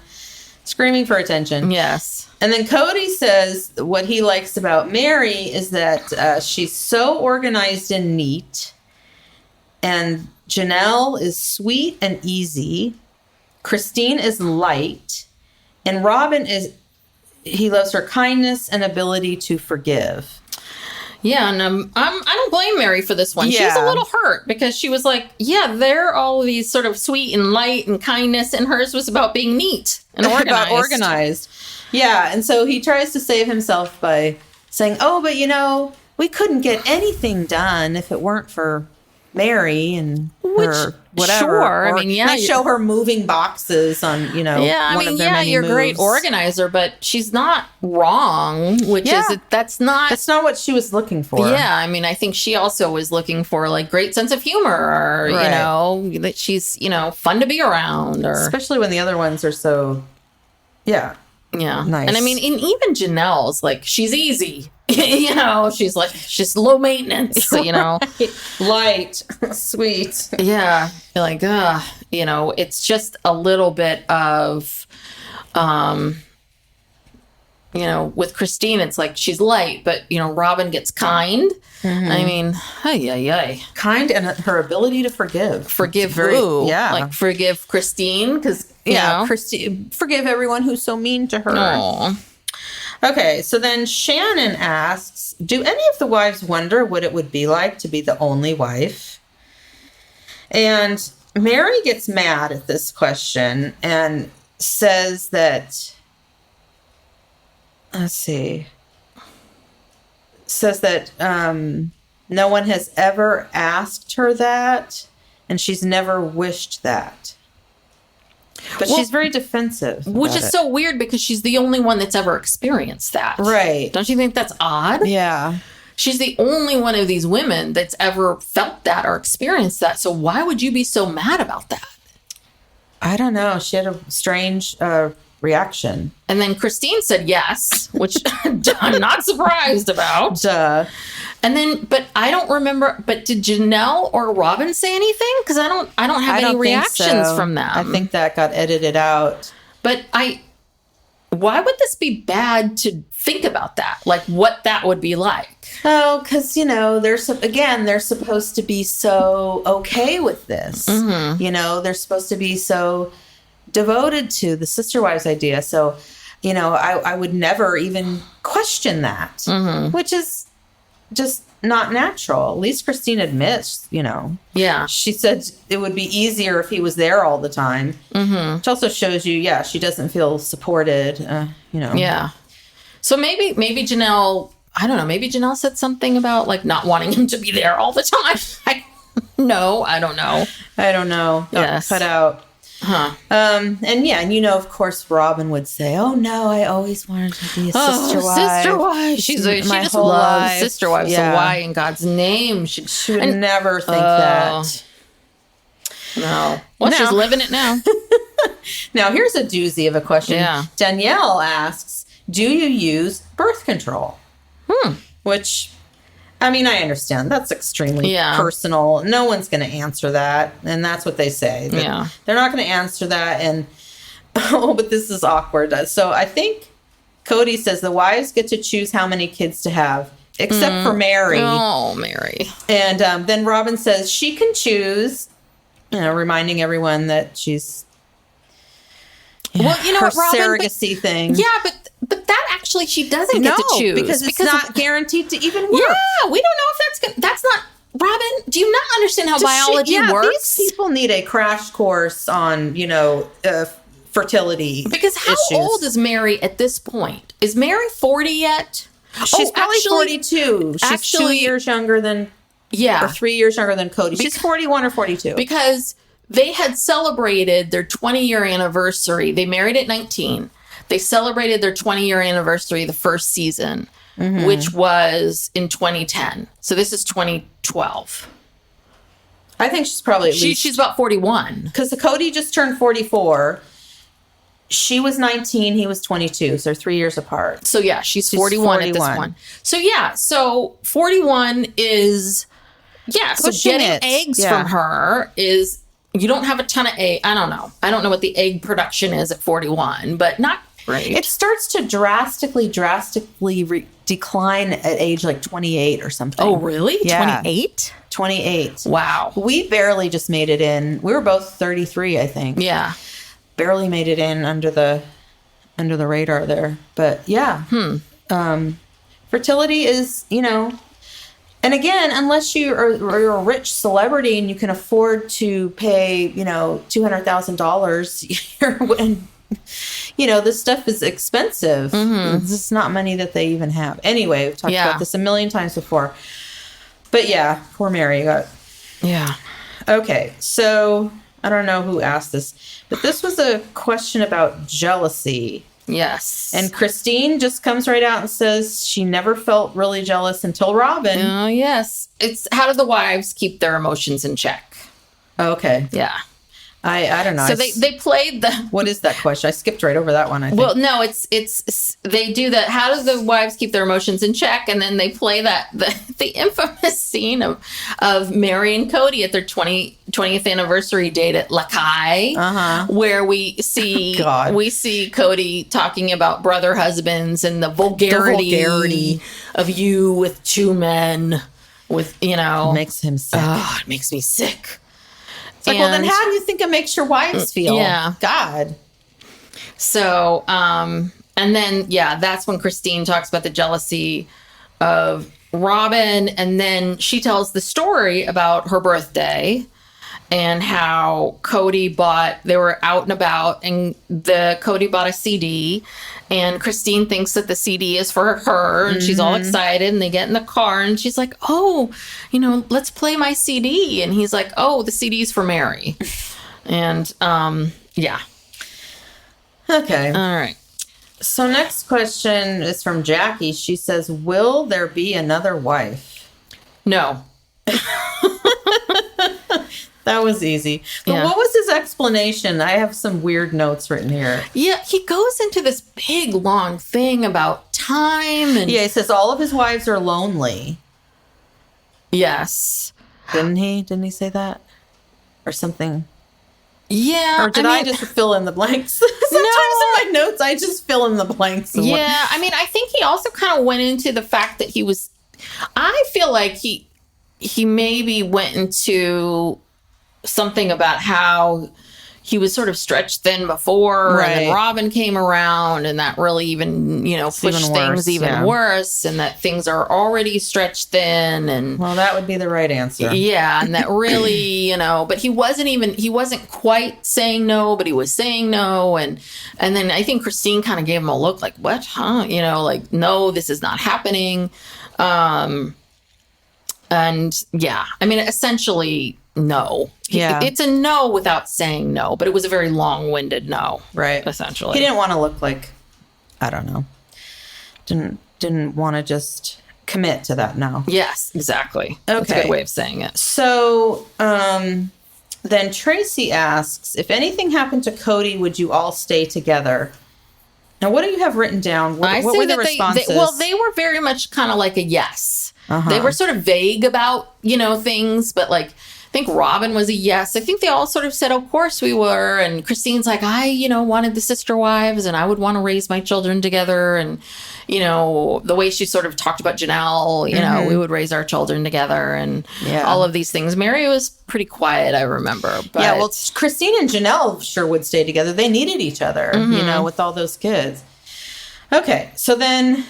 S2: screaming for attention.
S3: Yes.
S2: And then Kody says what he likes about Mary is that she's so organized and neat. And Janelle is sweet and easy. Christine is light. And Robyn he loves her kindness and ability to forgive.
S3: Yeah, and I don't blame Mary for this one. Yeah. She's a little hurt because she was like, they're all of these sort of sweet and light and kindness, and hers was about being neat and organized. Yeah, and so he tries to save himself by saying, but we couldn't get anything done if it weren't for Mary and her whatever. Sure,
S2: they show her moving boxes on, one of their many
S3: you're
S2: moves.
S3: A great organizer, but she's not wrong, which is that's not
S2: what she was looking for.
S3: Yeah, I think she also was looking for like great sense of humor, or that she's fun to be around, or
S2: especially when the other ones are so nice.
S3: And even Janelle's like, she's easy. She's low maintenance,
S2: light, sweet.
S3: Yeah. You're like, it's just a little bit of, with Christine, it's like she's light, but, Robyn gets kind.
S2: Mm-hmm. Kind and her ability to forgive.
S3: Forgive who? Yeah. Like, forgive Christine, because,
S2: Christine, forgive everyone who's so mean to her.
S3: Aww.
S2: Okay, so then Shannon asks, do any of the wives wonder what it would be like to be the only wife? And Mary gets mad at this question and says that, no one has ever asked her that, and she's never wished that. But she's very defensive.
S3: Which is so weird, because she's the only one that's ever experienced that.
S2: Right.
S3: Don't you think that's odd?
S2: Yeah.
S3: She's the only one of these women that's ever felt that or experienced that. So why would you be so mad about that?
S2: I don't know. She had a strange reaction.
S3: And then Christine said yes, which I'm not surprised about.
S2: Duh.
S3: And then, but I don't remember. But did Janelle or Robyn say anything? Because I don't have any reactions from them.
S2: I think that got edited out.
S3: But why would this be bad to think about that? Like what that would be like?
S2: Oh, because, they're supposed to be so okay with this. Mm-hmm. They're supposed to be so devoted to the Sister Wives idea. So, I would never even question that, which is just not natural. At least Christine admits,
S3: Yeah.
S2: She said it would be easier if he was there all the time. Mm-hmm. Which also shows you, she doesn't feel supported,
S3: Yeah. So maybe Janelle, I don't know, maybe Janelle said something about like not wanting him to be there all the time. I don't know.
S2: Yes. Cut out.
S3: Huh.
S2: And of course, Robyn would say, "Oh no, I always wanted to be a sister wife.
S3: Sister wife. She just loves sister wives. Yeah. So why in God's name
S2: she would never think that?
S3: No. Well, she's living it now.
S2: Now, here's a doozy of a question.
S3: Yeah.
S2: Danielle asks, "Do you use birth control?" Which, I understand. That's extremely personal. No one's going to answer that. And that's what they say.
S3: Yeah.
S2: They're not going to answer that. And, but this is awkward. So I think Kody says the wives get to choose how many kids to have, except for Mary.
S3: Oh, Mary.
S2: And then Robyn says she can choose, reminding everyone that she's...
S3: Well, you know
S2: her
S3: what, Robyn?
S2: Surrogacy thing.
S3: Yeah, but that actually she doesn't get to choose.
S2: Because it's not guaranteed to even work.
S3: Yeah, we don't know if that's not... Robyn, do you not understand how biology works?
S2: These people need a crash course on, fertility
S3: Because how old is Mary at this point? Is Mary 40 yet?
S2: She's probably 42. She's 2 years younger than...
S3: Yeah.
S2: Or 3 years younger than Kody. She's 41 or 42.
S3: Because... they had celebrated their 20-year anniversary. They married at 19. They celebrated their 20-year anniversary the first season, which was in 2010. So this is 2012.
S2: I think she's probably at least...
S3: She's about 41.
S2: Because Kody just turned 44. She was 19. He was 22. So they're 3 years apart.
S3: So yeah, she's 41 at this one. So yeah, so 41 is... Yeah, so getting eggs from her is... You don't have a ton of egg. I don't know. I don't know what the egg production is at 41, but not great.
S2: It starts to drastically decline at age like 28 or something.
S3: Oh, really?
S2: Yeah.
S3: 28?
S2: 28.
S3: Wow.
S2: We barely just made it in. We were both 33, I think.
S3: Yeah.
S2: Barely made it in under the radar there. But yeah. Fertility is, and again, unless you're a rich celebrity and you can afford to pay, $200,000, this stuff is expensive. This is not money that they even have. Anyway, we've talked about this a million times before. But yeah, poor Mary got...
S3: Yeah.
S2: Okay, so I don't know who asked this, but this was a question about jealousy.
S3: Yes.
S2: And Christine just comes right out and says she never felt really jealous until Robyn.
S3: Oh, yes. It's how do the wives keep their emotions in check?
S2: Okay.
S3: Yeah.
S2: I don't know.
S3: So they played the...
S2: What is that question? I skipped right over that one, I think.
S3: Well, no, it's they do that. How do the wives keep their emotions in check? And then they play the infamous scene of Mary and Kody at their 20th anniversary date at Lakai, where we see Kody talking about brother husbands and the vulgarity of you with two men with,
S2: Makes him sick.
S3: Oh, it makes me sick.
S2: It's like, well, then how do you think it makes your wives feel?
S3: Yeah.
S2: God.
S3: So, and then, that's when Christine talks about the jealousy of Robyn. And then she tells the story about her birthday and how they were out and about and Kody bought a CD and Christine thinks that the CD is for her and she's all excited and they get in the car and she's like, oh, let's play my CD. And he's like, oh, the CD's for Mary. And, yeah.
S2: Okay.
S3: All right.
S2: So next question is from Jackie. She says, will there be another wife?
S3: No.
S2: That was easy. But what was his explanation? I have some weird notes written here.
S3: Yeah, he goes into this big, long thing about time. And
S2: he says all of his wives are lonely.
S3: Yes.
S2: Didn't he? Didn't he say that? Or something?
S3: Yeah.
S2: Or did I just fill in the blanks? Sometimes in my notes, I just fill in the blanks.
S3: Yeah. I mean, I think he also kind of went into the fact that I feel like he maybe went into something about how he was sort of stretched thin before, and then Robyn came around, and that really even, pushed things even worse, and that things are already stretched thin. And
S2: well, that would be the right answer.
S3: Yeah, and that really, but he wasn't quite saying no, but he was saying no, and then I think Christine kind of gave him a look like, what, huh? Like, no, this is not happening. And yeah, I mean, essentially, no. It's a no without saying no, but it was a very long-winded no.
S2: Right.
S3: Essentially.
S2: He didn't want to look like, I don't know, didn't want to just commit to that no.
S3: Yes, exactly.
S2: Okay.
S3: That's a good way of saying it.
S2: So then Tracy asks, if anything happened to Kody, would you all stay together? Now, what do you have written down? What were the responses?
S3: They were very much kind of like a yes. They were sort of vague about, things, but like, I think Robyn was a yes. I think they all sort of said, of course we were. And Christine's like, I, wanted the sister wives, and I would want to raise my children together. And, the way she sort of talked about Janelle, we would raise our children together, and all of these things. Mary was pretty quiet, I remember. But
S2: yeah, well, Christine and Janelle sure would stay together. They needed each other, with all those kids. Okay, so then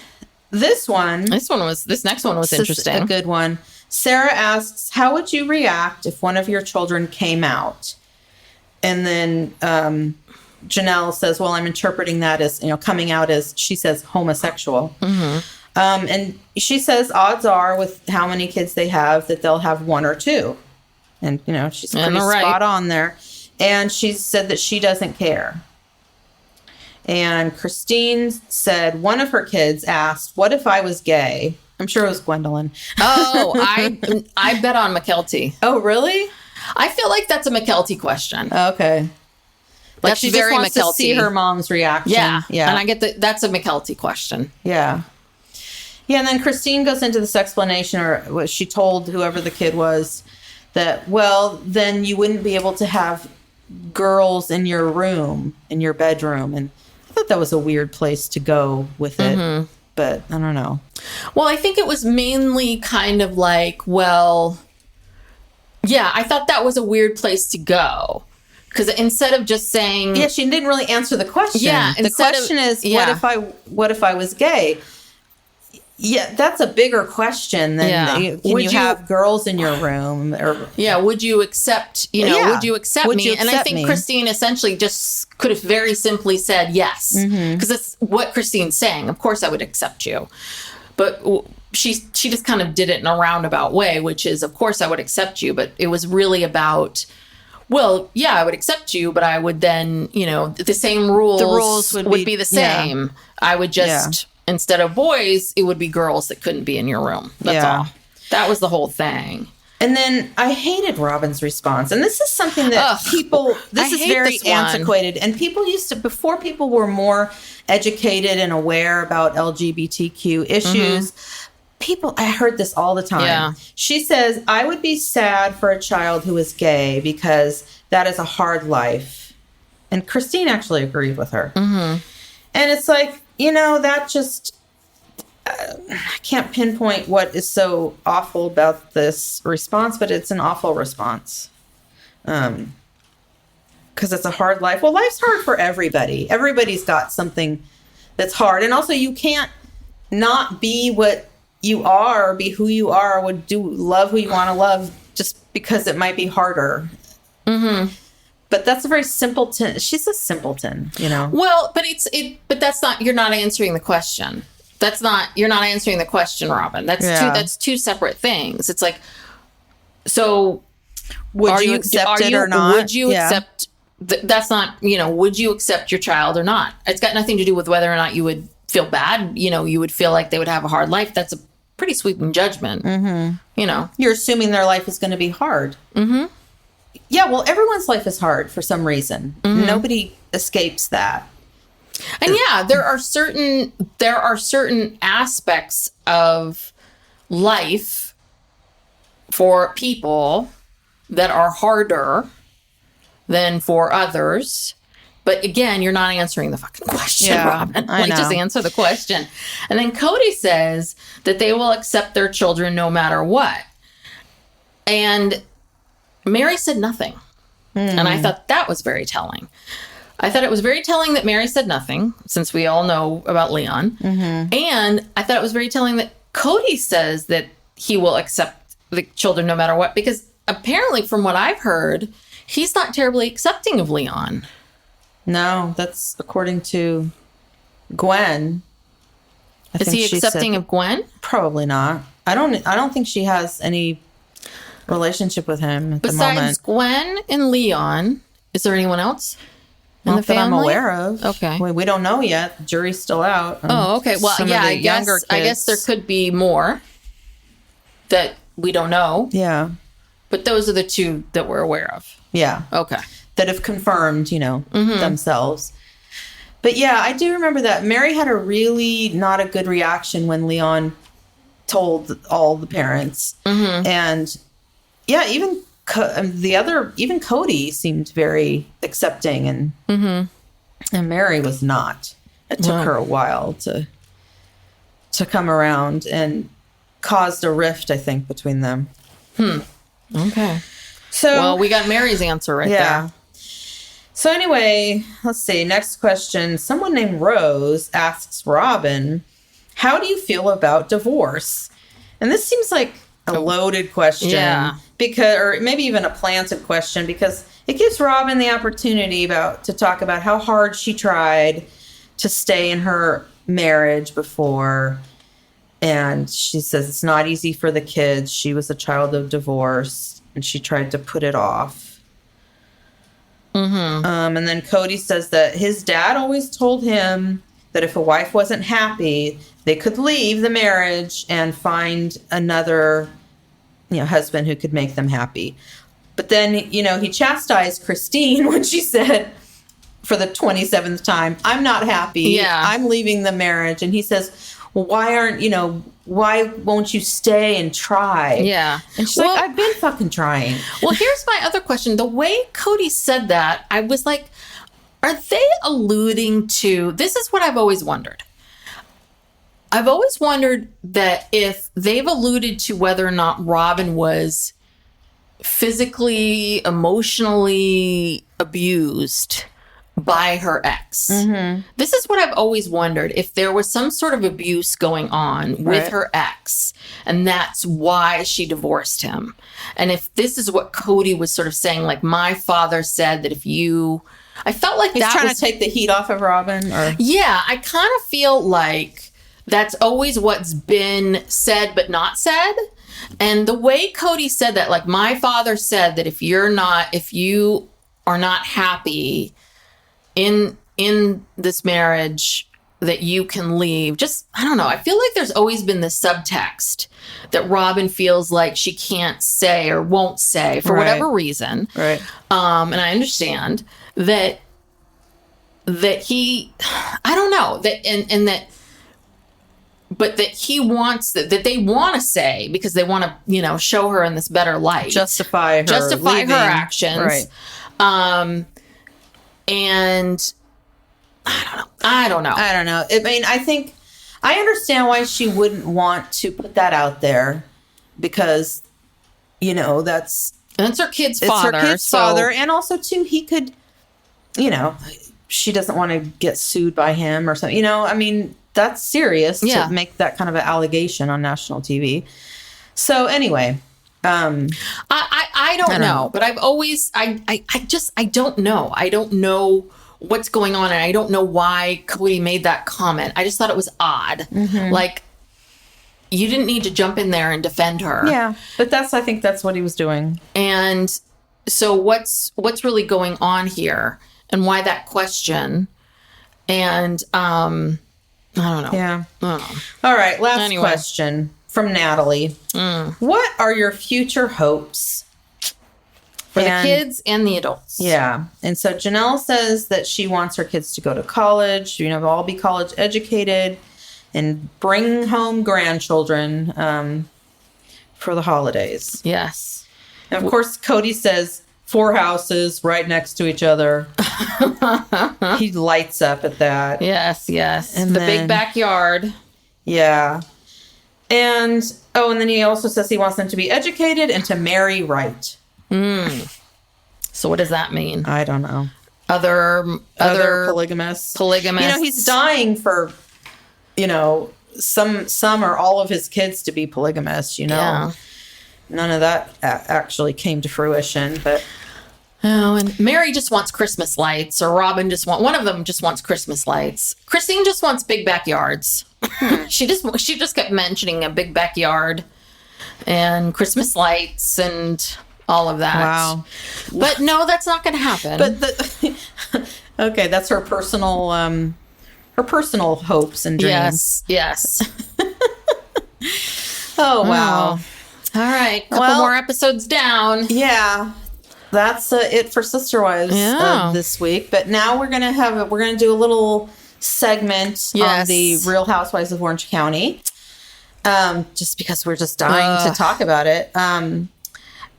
S2: this next one was interesting. A good one. Sarah asks, how would you react if one of your children came out? And then Janelle says, well, I'm interpreting that as, coming out as, she says, homosexual. And she says odds are, with how many kids they have, that they'll have one or two. And, she's pretty spot on there. And she said that she doesn't care. And Christine said one of her kids asked, what if I was gay? I'm sure it was Gwendolyn.
S3: Oh, I bet on McKelty.
S2: Oh, really?
S3: I feel like that's a McKelty question.
S2: Okay. Like
S3: that's
S2: she
S3: very
S2: just wants
S3: McKelty.
S2: To see her mom's reaction.
S3: Yeah. And I get that's a McKelty question.
S2: Yeah. Yeah, and then Christine goes into this explanation, or what she told whoever the kid was, that, well, then you wouldn't be able to have girls in your room, in your bedroom. And I thought that was a weird place to go with it. But I don't know.
S3: Well, I think it was mainly kind of like, well, yeah, I thought that was a weird place to go. Because instead of just saying...
S2: Yeah, she didn't really answer the question.
S3: Yeah.
S2: The question is, what if I was gay? Yeah, that's a bigger question than can you have girls in your room? Or
S3: would you accept, would you accept me? And I think Christine essentially just could have very simply said yes. Because that's what Christine's saying. Of course I would accept you. But she just kind of did it in a roundabout way, which is, of course I would accept you. But it was really about... Well, yeah, I would accept you, but I would then, the same rules. The rules would be the same. Yeah. I would just, instead of boys, it would be girls that couldn't be in your room. That's all. That was the whole thing.
S2: And then I hated Robyn's response. And this is something that this is very antiquated. And people used to, before people were more educated and aware about LGBTQ issues, I heard this all the time. Yeah. She says, I would be sad for a child who is gay because that is a hard life. And Christine actually agreed with her. And it's like, that just, I can't pinpoint what is so awful about this response, but it's an awful response. Because it's a hard life. Well, life's hard for everybody. Everybody's got something that's hard. And also you can't not be what you are, be who you are, love who you want to love just because it might be harder. But that's a very simpleton. She's a simpleton,
S3: Well, but that's not, you're not answering the question. You're not answering the question, Robyn. That's two separate things. It's like, so
S2: would you accept it or not?
S3: Would you accept, that's not, would you accept your child or not? It's got nothing to do with whether or not you would feel bad. You would feel like they would have a hard life. That's a pretty sweeping judgment. You're
S2: assuming their life is going to be hard. Yeah, well, everyone's life is hard for some reason. Nobody escapes that.
S3: And yeah, there are certain aspects of life for people that are harder than for others. But again, you're not answering the fucking question, Robyn.
S2: I know.
S3: Just answer the question. And then Kody says that they will accept their children no matter what. And Mary said nothing. And I thought that was very telling. I thought it was very telling that Mary said nothing, since we all know about Leon. And I thought it was very telling that Kody says that he will accept the children no matter what, because apparently, from what I've heard, he's not terribly accepting of Leon.
S2: No, that's according to Gwen.
S3: Is he accepting of Gwen?
S2: Probably not. I don't think she has any relationship with him at the moment.
S3: Besides Gwen and Leon, is there anyone else in the family?
S2: That I'm aware of.
S3: Okay.
S2: We don't know yet. The jury's still out.
S3: Oh, okay. Well, yeah, I guess there could be more that we don't know.
S2: Yeah.
S3: But those are the two that we're aware of.
S2: Yeah.
S3: Okay.
S2: That have confirmed, themselves. But yeah, I do remember that Mary had a really not a good reaction when Leon told all the parents. And yeah, even even Kody seemed very accepting, and Mary was not. It took her a while to come around, and caused a rift, I think, between them.
S3: Okay.
S2: So,
S3: well, we got Mary's answer right there.
S2: So anyway, let's see. Next question. Someone named Rose asks Robyn, how do you feel about divorce? And this seems like a loaded question.
S3: Yeah.
S2: Or maybe even a planted question, because it gives Robyn the opportunity to talk about how hard she tried to stay in her marriage before. And she says it's not easy for the kids. She was a child of divorce, and she tried to put it off. And then Kody says that his dad always told him that if a wife wasn't happy, they could leave the marriage and find another, husband who could make them happy. But then, he chastised Christine when she said, for the 27th time, I'm not happy.
S3: Yeah.
S2: I'm leaving the marriage. And he says, well, why won't you stay and try?
S3: Yeah.
S2: And she's like, I've been fucking trying.
S3: Well, here's my other question. The way Kody said that, I was like, are they alluding to, this is what I've always wondered. I've always wondered that if they've alluded to whether or not Robyn was physically, emotionally abused by her ex. This is what I've always wondered, if there was some sort of abuse going on with her ex, and that's why she divorced him. And if this is what Kody was sort of saying, like, my father said that I felt like
S2: he's trying to take the heat off of Robyn.
S3: Yeah, I kind of feel like that's always what's been said but not said. And the way Kody said that, like, my father said that if you are not happy in this marriage, that you can leave. Just, I don't know. I feel like there's always been this subtext that Robyn feels like she can't say or won't say for whatever reason.
S2: Right.
S3: And I understand that he, I don't know, that, and that, but that he wants that they want to say, because they want to, show her in this better light.
S2: Justify her
S3: actions.
S2: Right.
S3: And I don't know.
S2: I mean, I understand why she wouldn't want to put that out there, because, that's
S3: her kid's father.
S2: It's her kid's father. And also, too, he could, she doesn't want to get sued by him or something. I mean, that's serious to make that kind of an allegation on national TV. So anyway,
S3: I don't know, but I've always, I don't know. I don't know what's going on, and I don't know why Kody made that comment. I just thought it was odd. Like, you didn't need to jump in there and defend her.
S2: Yeah, but I think that's what he was doing.
S3: And so what's really going on here, and why that question? And I don't know.
S2: Yeah.
S3: I don't know.
S2: All right, last question from Natalie. What are your future hopes
S3: For the kids and the adults.
S2: Yeah. And so Janelle says that she wants her kids to go to college, all be college educated and bring home grandchildren for the holidays.
S3: Yes.
S2: And of course, Kody says 4 houses right next to each other. He lights up at that.
S3: Yes. And the big backyard.
S2: Yeah. And then he also says he wants them to be educated and to marry right.
S3: So what does that mean?
S2: I don't know.
S3: Other
S2: polygamists. He's dying for, some or all of his kids to be polygamists, Yeah. None of that actually came to fruition, but...
S3: Oh, and Mary just wants Christmas lights, or Robyn one of them just wants Christmas lights. Christine just wants big backyards. She just kept mentioning a big backyard and Christmas lights and all of that.
S2: Wow.
S3: But no, that's not going to happen.
S2: But okay, that's her personal hopes and dreams.
S3: Yes.
S2: Oh, wow.
S3: All right. Couple more episodes down.
S2: Yeah. That's it for Sister Wives this week. But now we're gonna do a little segment on the Real Housewives of Orange County. Just because we're just dying to talk about it.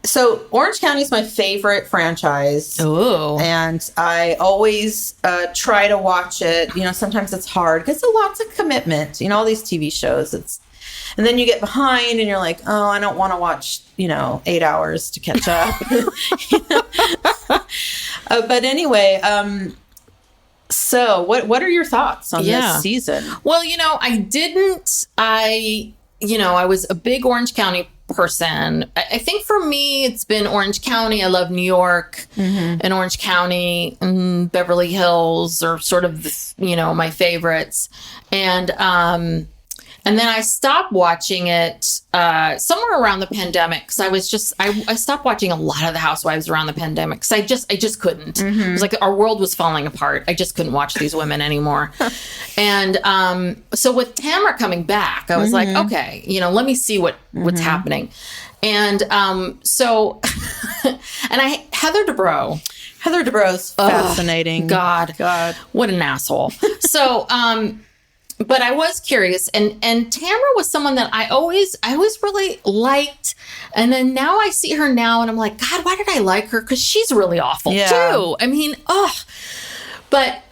S2: So Orange County is my favorite franchise.
S3: Ooh.
S2: And I always try to watch it. Sometimes it's hard because it's lots of commitment. All these TV shows. And then you get behind and you're like, oh, I don't want to watch, 8 hours to catch up. But anyway, so what are your thoughts on this season?
S3: Well, I was a big Orange County person. I think for me, it's been Orange County. I love New York and Orange County and Beverly Hills are sort of, my favorites. And then I stopped watching it somewhere around the pandemic because I stopped watching a lot of the Housewives around the pandemic because I just couldn't. It was like our world was falling apart. I just couldn't watch these women anymore. And so with Tamra coming back, I was like, okay, let me see what's happening. And so, Heather Dubrow.
S2: Heather Dubrow's fascinating.
S3: God, what an asshole. So, but I was curious, and Tamra was someone that I always really liked, and then now I see her now, and I'm like, God, why did I like her? Because she's really awful too. I mean, but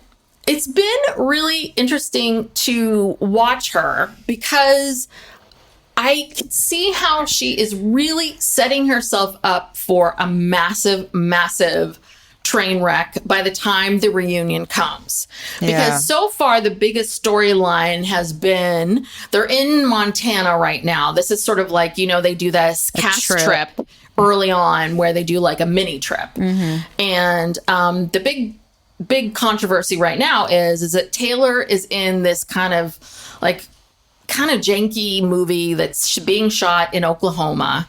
S3: it's been really interesting to watch her because I can see how she is really setting herself up for a massive, massive train wreck by the time the reunion comes. Because so far the biggest storyline has been they're in Montana right now. This is sort of like, they do this cast trip early on where they do like a mini trip. And the big controversy right now is that Taylor is in this kind of janky movie that's being shot in Oklahoma.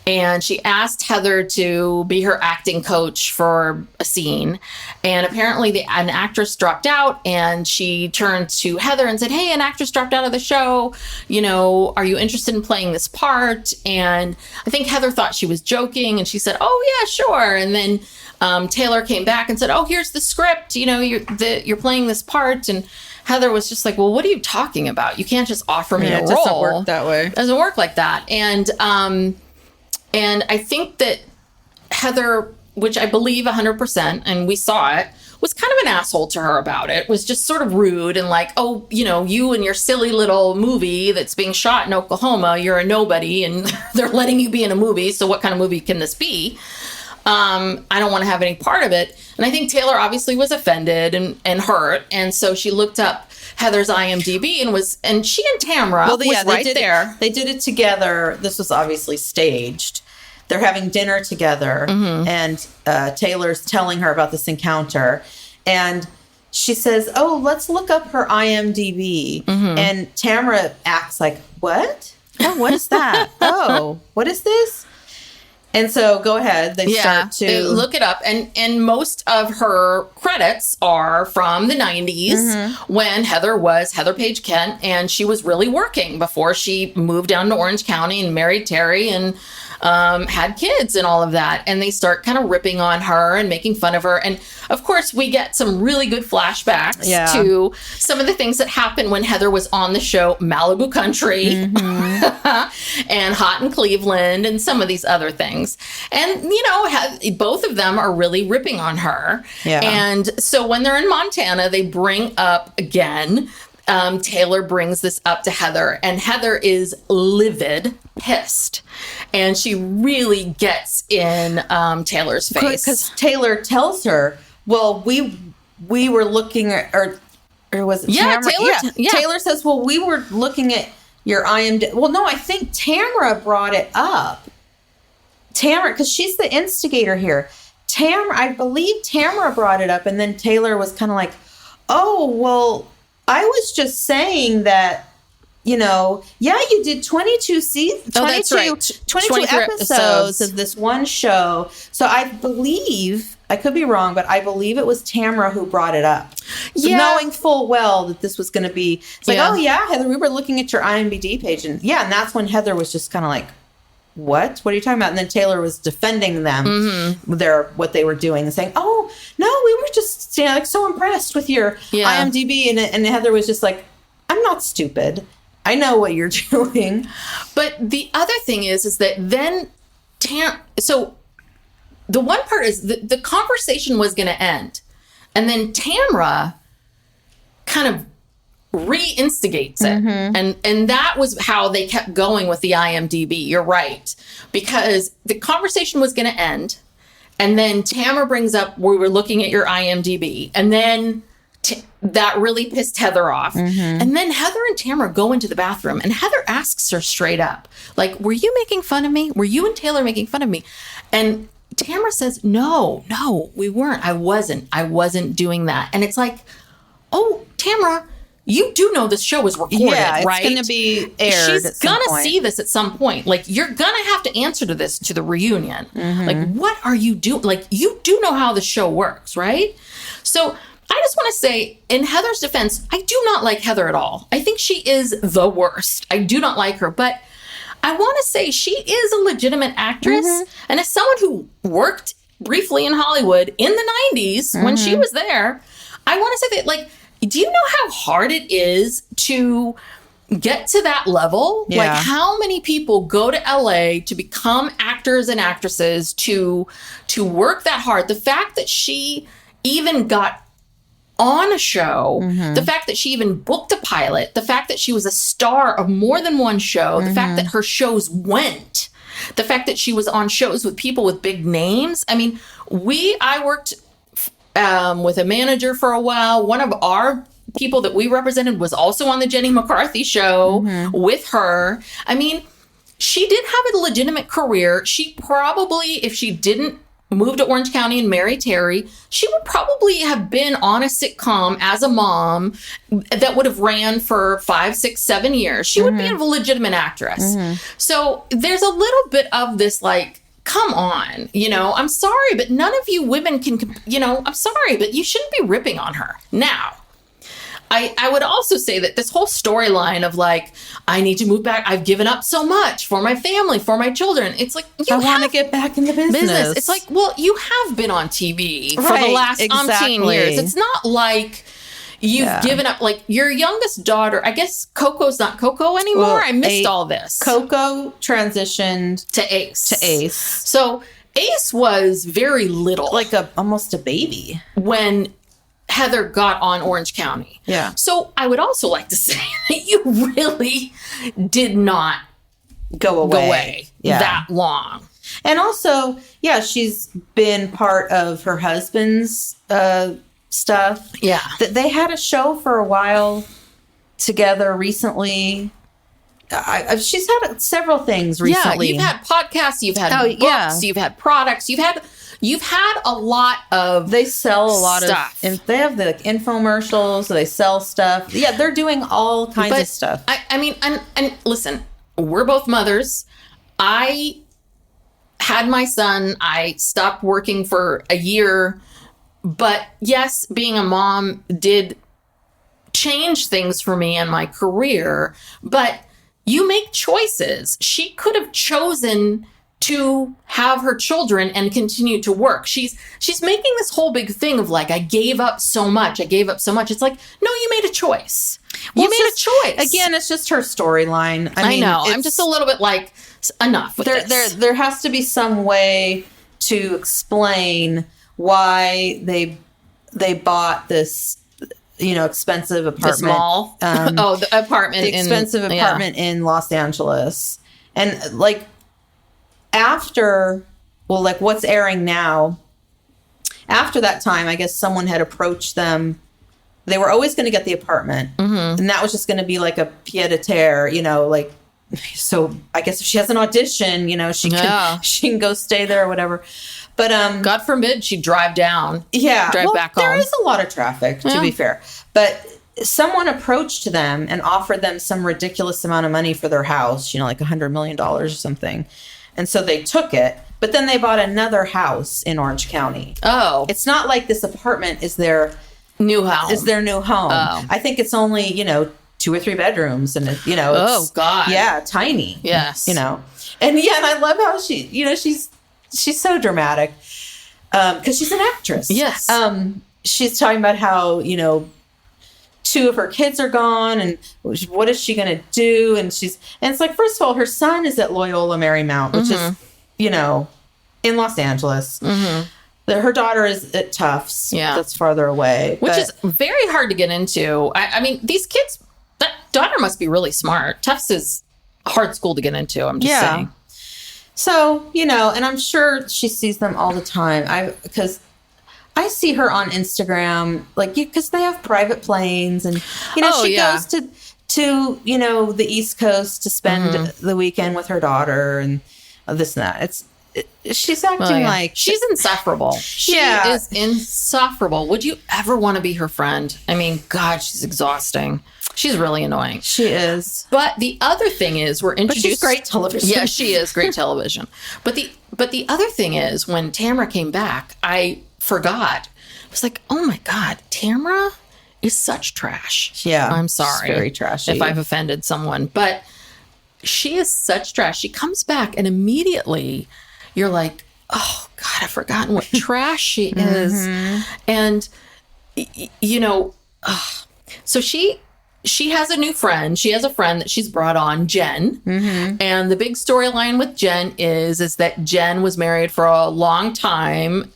S3: And she asked Heather to be her acting coach for a scene. And apparently an actress dropped out, and she turned to Heather and said, hey, an actress dropped out of the show. Are you interested in playing this part? And I think Heather thought she was joking, and she said, oh, yeah, sure. And then Taylor came back and said, oh, here's the script. You're playing this part. And Heather was just like, well, what are you talking about? You can't just offer me a role. It
S2: doesn't work that way.
S3: It doesn't work like that. And I think that Heather, which I believe 100%, and we saw it, was kind of an asshole to her about it, was just sort of rude and like, oh, you and your silly little movie that's being shot in Oklahoma, you're a nobody and they're letting you be in a movie. So what kind of movie can this be? I don't want to have any part of it. And I think Taylor obviously was offended and hurt. And so she looked up Heather's IMDb and she and Tamra was right there.
S2: They did it together. This was obviously staged. They're having dinner together, and Taylor's telling her about this encounter. And she says, oh, let's look up her IMDb. And Tamra acts like, what? Oh, what is that? Oh, what is this? And so go ahead. They start to
S3: look it up. And most of her credits are from the 90s when Heather was Heather Page Kent, and she was really working before she moved down to Orange County and married Terry and had kids and all of that. And they start kind of ripping on her and making fun of her. And of course, we get some really good flashbacks to some of the things that happened when Heather was on the show Malibu Country and Hot in Cleveland and some of these other things. And, you know, both of them are really ripping on her. Yeah. And so when they're in Montana, they bring up again, Taylor brings this up to Heather, and Heather is livid, pissed. And she really gets in Taylor's face.
S2: Because Taylor tells her, well, we were looking at, or was it Tamara? Taylor says, well, we were looking at your IMDb. Well, no, I think Tamara brought it up. Tamara, because she's the instigator here. I believe Tamara brought it up, and then Taylor was kind of like, oh, well, I was just saying that, you know, yeah, you did 22 seasons, 22 episodes of this one show. So I believe, I could be wrong, but I believe it was Tamara who brought it up. So knowing full well that this was going to be, it's like, oh yeah, Heather, we were looking at your IMDb page. And and that's when Heather was just kind of like, what are you talking about? And then Taylor was defending them, what they were doing and saying, oh, no, we were just like so impressed with your IMDb. And Heather was just like, I'm not stupid. I know what you're doing.
S3: But the other thing is that then so the one part is the conversation was going to end. And then Tamra kind of re-instigates it. And that was how they kept going with the IMDb. You're right. Because the conversation was going to end. And then Tamara brings up, we were looking at your IMDb. And then that really pissed Heather off. And then Heather and Tamara go into the bathroom. And Heather asks her straight up, like, were you making fun of me? Were you and Taylor making fun of me? And Tamara says, no, we weren't. I wasn't doing that. And it's like, oh, Tamara, you do know this show is recorded, right?
S2: It's going to be aired.
S3: She's going to see this at some point. Like, you're going to have to answer to this, to the reunion. Like, what are you doing? Like, you do know how the show works, right? So I just want to say, in Heather's defense, I do not like Heather at all. I think she is the worst. I do not like her. But I want to say she is a legitimate actress. And as someone who worked briefly in Hollywood in the 90s when she was there, I want to say that, like, do you know how hard it is to get to that level? Like, how many people go to LA to become actors and actresses to work that hard? The fact that she even got on a show, the fact that she even booked a pilot, the fact that she was a star of more than one show, the fact that her shows went, the fact that she was on shows with people with big names. I mean, I worked with a manager for a while. One of our people that we represented was also on the Jenny McCarthy show with her. I mean, she did have a legitimate career. She probably, if she didn't move to Orange County and marry Terry, she would probably have been on a sitcom as a mom that would have ran for 5, 6, 7 years. She would be a legitimate actress. So there's a little bit of this, like, come on, you know, I'm sorry, but none of you women can, you know, I'm sorry, but you shouldn't be ripping on her. Now, I would also say that this whole storyline of, like, I need to move back. I've given up so much for my family, for my children. It's like,
S2: I want to get back in the business.
S3: It's like, well, you have been on TV for the last umpteen years. It's not like you've given up. Like, your youngest daughter, I guess Coco's not Coco anymore. Well, I missed all this.
S2: Coco transitioned
S3: to Ace.
S2: So
S3: Ace was very little.
S2: Like almost a baby.
S3: When Heather got on Orange County. Yeah. So I would also like to say that you really did not
S2: go away
S3: that long.
S2: And also, she's been part of her husband's stuff. Yeah. They had a show for a while together recently. She's had several things recently.
S3: Yeah, you've had podcasts, you've had books, you've had products, you've had a lot of
S2: They sell a lot
S3: stuff.
S2: Of they have the infomercials, they sell stuff. Yeah, they're doing all kinds of stuff.
S3: I mean, and listen, we're both mothers. I had my son. I stopped working for a year. But yes, being a mom did change things for me and my career. But you make choices. She could have chosen to have her children and continue to work. She's making this whole big thing of like, I gave up so much. It's like, no, you made a choice. You made a choice.
S2: Again, it's just her storyline.
S3: I know. I'm just a little bit like, enough with this.
S2: There has to be some way to explain why they bought this, expensive apartment.
S3: The small, the apartment,
S2: the expensive apartment in Los Angeles, and like what's airing now. After that time, I guess someone had approached them. They were always going to get the apartment, and that was just going to be like a pied-à-terre, like. So I guess if she has an audition, she can go stay there or whatever. But
S3: God forbid she drive down.
S2: Yeah.
S3: Drive back home.
S2: There is a lot of traffic, to be fair. But someone approached them and offered them some ridiculous amount of money for their house, like $100 million or something. And so they took it. But then they bought another house in Orange County.
S3: Oh.
S2: It's not like this apartment is their
S3: new home.
S2: Oh. I think it's only, 2 or 3 bedrooms, and it's
S3: oh God,
S2: yeah, tiny.
S3: Yes,
S2: and I love how she's so dramatic because she's an actress.
S3: Yes,
S2: she's talking about how 2 of her kids are gone, and what is she going to do? And it's like, first of all, her son is at Loyola Marymount, which is in Los Angeles. Her daughter is at Tufts.
S3: Yeah,
S2: that's farther away,
S3: which is very hard to get into. I mean, these kids. That daughter must be really smart. Tufts is a hard school to get into. I'm just saying.
S2: So, and I'm sure she sees them all the time. Because I see her on Instagram, because they have private planes, and she goes to the East Coast to spend the weekend with her daughter and this and that. She's acting like
S3: she's insufferable. She is insufferable. Would you ever want to be her friend? I mean, God, she's exhausting. She's really annoying.
S2: She is.
S3: But the other thing is, we're introduced.
S2: But she's great television.
S3: Yeah, she is great television. But the other thing is, when Tamra came back, I forgot. I was like, oh my God, Tamra is such trash.
S2: Yeah,
S3: I'm sorry,
S2: very trashy.
S3: If I've offended someone, but she is such trash. She comes back and immediately you're like, oh God, I've forgotten what trash she is. And so she has a new friend. She has a friend that she's brought on, Jen. And the big storyline with Jen is that Jen was married for a long time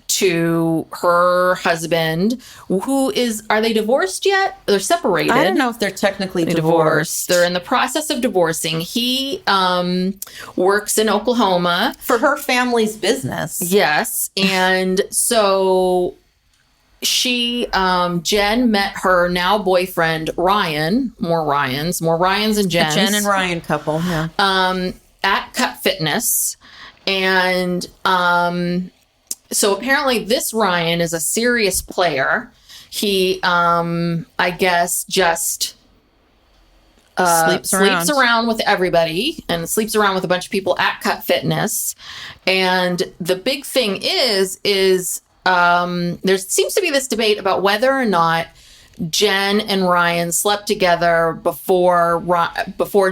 S3: to her husband, are they divorced yet? They're separated.
S2: I don't know if they're technically divorced.
S3: They're in the process of divorcing. He works in Oklahoma.
S2: For her family's business.
S3: Yes. And so Jen met her now boyfriend, Ryan. More Ryans and Jens.
S2: A Jen and Ryan couple, yeah.
S3: At Cut Fitness. And so apparently this Ryan is a serious player. He, I guess, just sleeps around with everybody and sleeps around with a bunch of people at Cut Fitness. And the big thing is there seems to be this debate about whether or not Jen and Ryan slept together before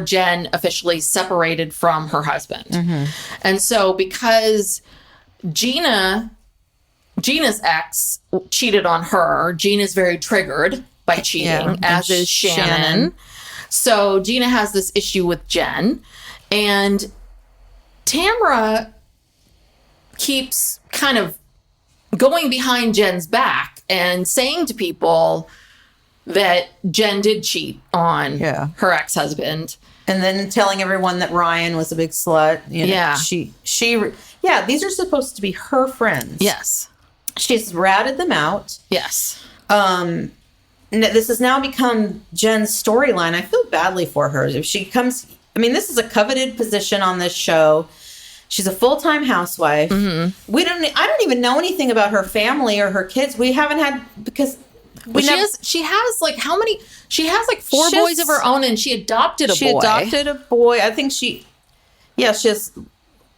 S3: Jen officially separated from her husband. And so because Gina's ex cheated on her, Gina's very triggered by cheating, as is Shannon. So Gina has this issue with Jen, and Tamra keeps kind of going behind Jen's back and saying to people that Jen did cheat on her ex-husband.
S2: And then telling everyone that Ryan was a big slut. These are supposed to be her friends.
S3: Yes.
S2: She's ratted them out.
S3: Yes.
S2: This has now become Jen's storyline. I feel badly for her. If she comes, this is a coveted position on this show. She's a full-time housewife. I don't even know anything about her family or her kids. We haven't had, because
S3: she has like how many? She has like 4 boys of her own, and she adopted a boy.
S2: She adopted a boy. I think she has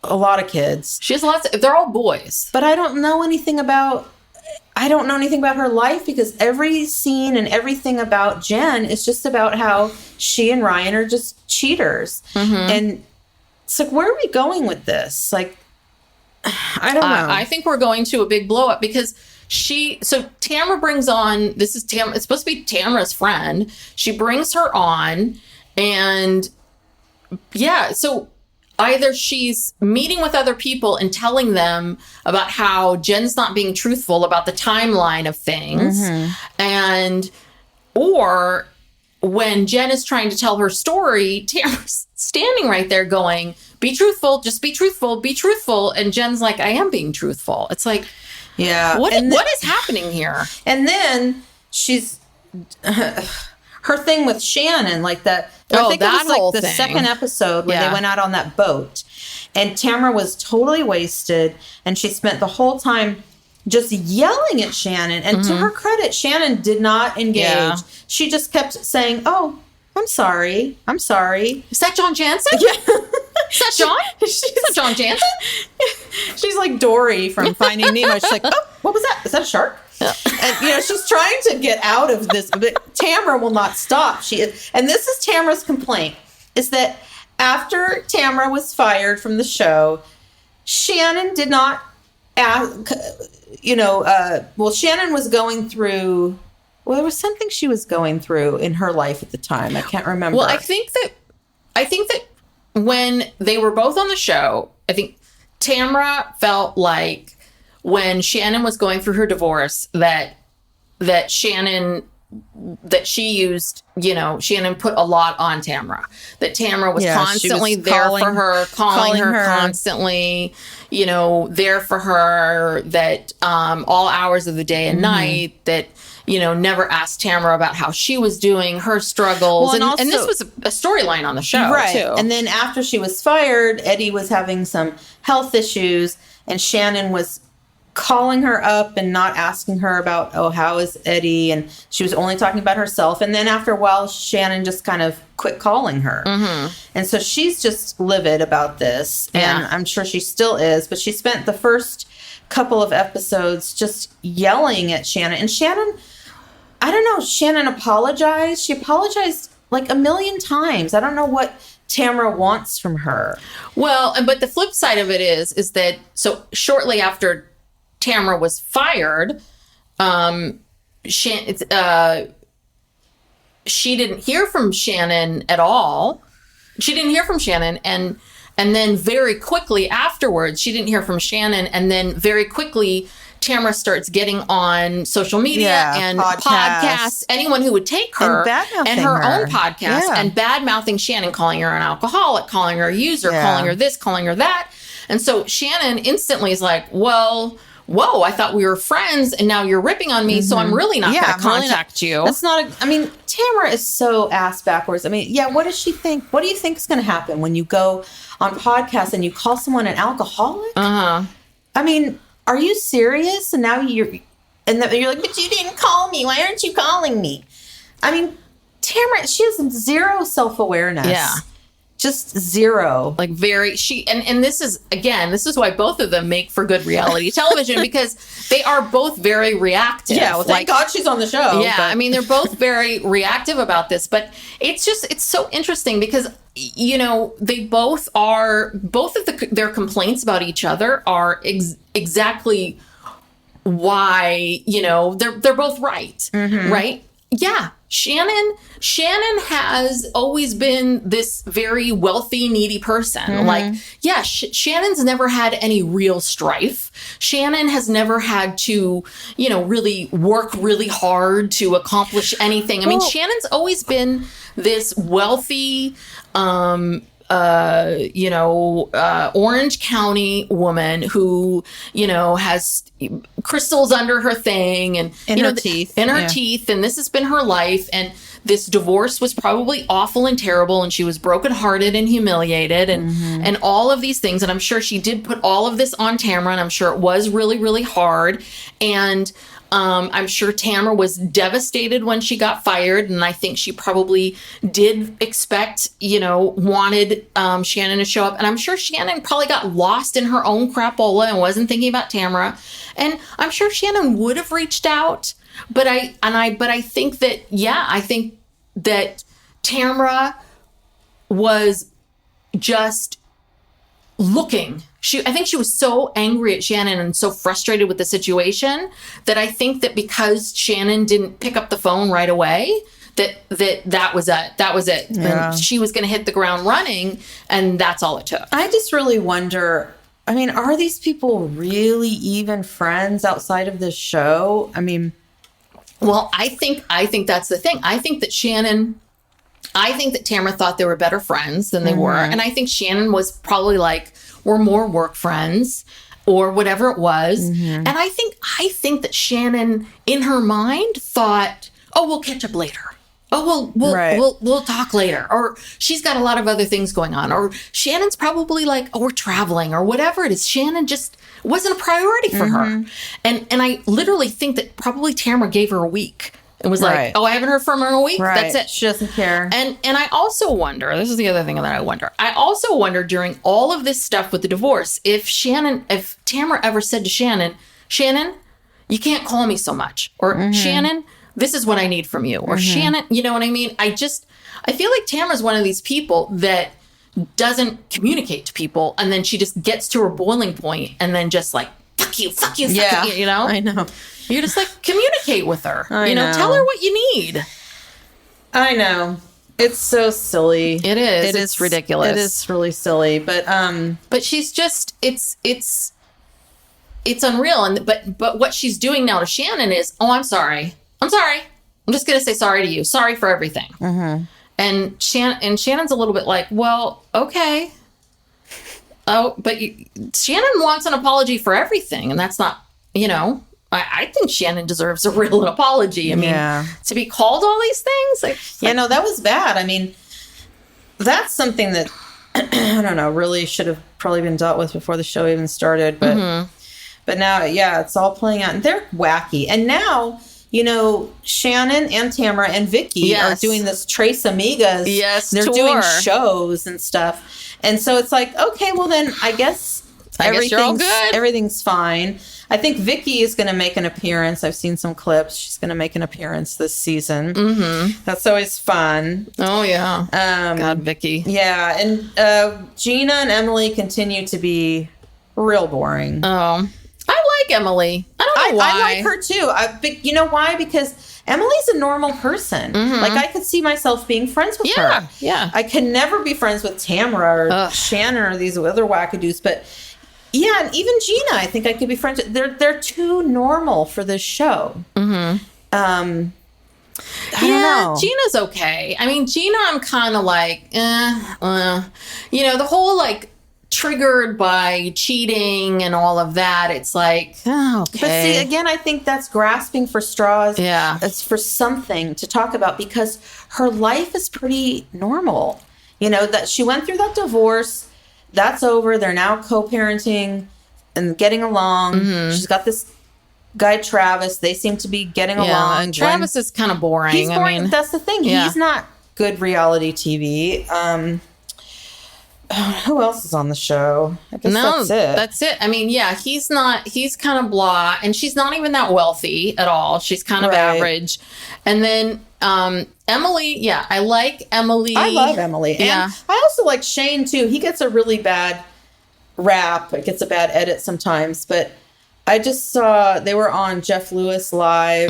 S2: a lot of kids.
S3: She has lots. They're all boys.
S2: But I don't know anything about her life, because every scene and everything about Jen is just about how she and Ryan are just cheaters. And it's like, where are we going with this? Like, I don't know.
S3: I think we're going to a big blow up because Tamra brings on, this is Tamra, it's supposed to be Tamra's friend. She brings her on and so either she's meeting with other people and telling them about how Jen's not being truthful about the timeline of things or when Jen is trying to tell her story, Tamra's standing right there going, be truthful, just be truthful, be truthful. And Jen's like, I am being truthful. It's like, what is happening here?
S2: And then she's, her thing with Shannon, like that. I think it was like the second episode where they went out on that boat and Tamra was totally wasted and she spent the whole time just yelling at Shannon. And to her credit, Shannon did not engage. Yeah. She just kept saying, oh, I'm sorry. I'm sorry.
S3: Is that John Jansen?
S2: Yeah.
S3: Is that John? Is that John Jansen?
S2: She's like Dory from Finding Nemo. She's like, oh, what was that? Is that a shark? Yeah. And, she's trying to get out of this, but Tamra will not stop. And this is Tamra's complaint, is that after Tamra was fired from the show, Shannon did not ask, Shannon was going through, there was something she was going through in her life at the time. I can't remember.
S3: Well, I think that when they were both on the show, I think Tamra felt like when Shannon was going through her divorce that Shannon put a lot on Tamra, that Tamra was constantly there for her, calling her constantly, there for her, that all hours of the day and night, that, never asked Tamra about how she was doing, her struggles.
S2: Well,
S3: and this was a storyline on the show,
S2: right,
S3: too.
S2: And then after she was fired, Eddie was having some health issues, and Shannon was calling her up and not asking her about, how is Eddie? And she was only talking about herself. And then after a while, Shannon just kind of quit calling her. Mm-hmm. And so she's just livid about this. And I'm sure she still is. But she spent the first couple of episodes just yelling at Shannon. And Shannon, I don't know, Shannon apologized. She apologized like a million times. I don't know what Tamra wants from her.
S3: Well, but the flip side of it is that, so shortly after Tamra was fired, she didn't hear from Shannon at all. She didn't hear from Shannon. And then very quickly afterwards, she didn't hear from Shannon. And then very quickly, Tamra starts getting on social media and podcasts, anyone who would take her and her own podcast and bad-mouthing Shannon, calling her an alcoholic, calling her a user, calling her this, calling her that. And so Shannon instantly is like, well, whoa, I thought we were friends and now you're ripping on me, so I'm really not going to contact you.
S2: That's not Tamra is so ass backwards. What does she think? What do you think is going to happen when you go on podcasts and you call someone an alcoholic? Are you serious? And now you're like, but you didn't call me. Why aren't you calling me? Tamra, she has zero self-awareness. Yeah. Just zero.
S3: Like and this is why both of them make for good reality television, because they are both very reactive.
S2: Yeah, well, thank God she's on the show.
S3: Yeah, they're both very reactive about this, but it's so interesting because, they both of their complaints about each other are exactly why, they're both right, right? Yeah. Shannon has always been this very wealthy, needy person. Shannon's never had any real strife. Shannon has never had to, really work really hard to accomplish anything. Shannon's always been this wealthy, Orange County woman who, has crystals under her thing and
S2: in her teeth.
S3: And this has been her life. And this divorce was probably awful and terrible. And she was brokenhearted and humiliated and all of these things. And I'm sure she did put all of this on Tamra, and I'm sure it was really, really hard. And I'm sure Tamra was devastated when she got fired, and I think she probably did expect, wanted Shannon to show up. And I'm sure Shannon probably got lost in her own crapola and wasn't thinking about Tamra. And I'm sure Shannon would have reached out, but I think that, I think that Tamra was just looking. I think she was so angry at Shannon and so frustrated with the situation that I think that because Shannon didn't pick up the phone right away, that was it. That was it.
S2: Yeah.
S3: And she was going to hit the ground running, and that's all it took.
S2: I just really wonder, I mean, are these people really even friends outside of this show? I mean,
S3: well, I think that's the thing. I think that Tamara thought they were better friends than they were. And I think Shannon was probably like, we're more work friends or whatever it was. And I think that Shannon in her mind thought, oh, we'll catch up later. Oh, we'll talk later. Or she's got a lot of other things going on. Or Shannon's probably like, oh, we're traveling or whatever it is. Shannon just wasn't a priority for her. And I literally think that probably Tamara gave her a week. It was like, oh, I haven't heard from her in a week. That's it.
S2: She doesn't care.
S3: And I also wonder, this is the other thing that I wonder. I also wonder during all of this stuff with the divorce, if Tamara ever said to Shannon, you can't call me so much. Or Shannon, this is what I need from you. Or Shannon, you know what I mean? I feel like Tamara's one of these people that doesn't communicate to people. And then she just gets to her boiling point and then just like, fuck you, you know?
S2: I know.
S3: You're just like, communicate with her.
S2: I know.
S3: Tell her what you need.
S2: I know. It's so silly.
S3: It is. It's ridiculous.
S2: It is really silly. But
S3: she's just, it's unreal. And but what she's doing now to Shannon is, oh, I'm sorry. I'm just going to say sorry to you. Sorry for everything. And Shannon's a little bit like, well, okay. Oh, but Shannon wants an apology for everything. And that's not, I think Shannon deserves a real apology. I mean, to be called all these things.
S2: No, that was bad. I mean, that's something that, I don't know, really should have probably been dealt with before the show even started. But now, it's all playing out. And they're wacky. And now, Shannon and Tamara and Vicky are doing this Tres Amigas.
S3: Yes,
S2: they're doing shows and stuff. And so it's like, okay, well then I guess
S3: you're all good.
S2: Everything's fine. I think Vicky is going to make an appearance. I've seen some clips. She's going to make an appearance this season. That's always fun.
S3: Oh, yeah. God, Vicky.
S2: Yeah. And Gina and Emily continue to be real boring.
S3: Oh, I like Emily. I don't know why.
S2: I like her too. You know why? Because Emily's a normal person. Like, I could see myself being friends with her.
S3: Yeah.
S2: I can never be friends with Tamara or Shannon or these other wackadoos. But yeah, and even Gina, I think I could be friends with. They're too normal for this show. I don't know.
S3: Gina's okay. I mean, Gina, I'm kind of like, the whole like triggered by cheating and all of that. It's like, okay.
S2: But see, again, I think that's grasping for straws.
S3: Yeah.
S2: It's for something to talk about because her life is pretty normal. That she went through that divorce. That's over. They're now co-parenting and getting along. She's got this guy, Travis. They seem to be getting along.
S3: And Travis is kind of boring.
S2: He's boring.
S3: I mean,
S2: that's the thing. He's not good reality TV. Who else is on the show? I guess
S3: that's it. I mean, he's kind of blah, and she's not even that wealthy at all. She's kind of average. And then Emily, I like Emily.
S2: I love Emily. And I also like Shane too. He gets a really bad rap. It gets a bad edit sometimes, but I just saw they were on Jeff Lewis Live,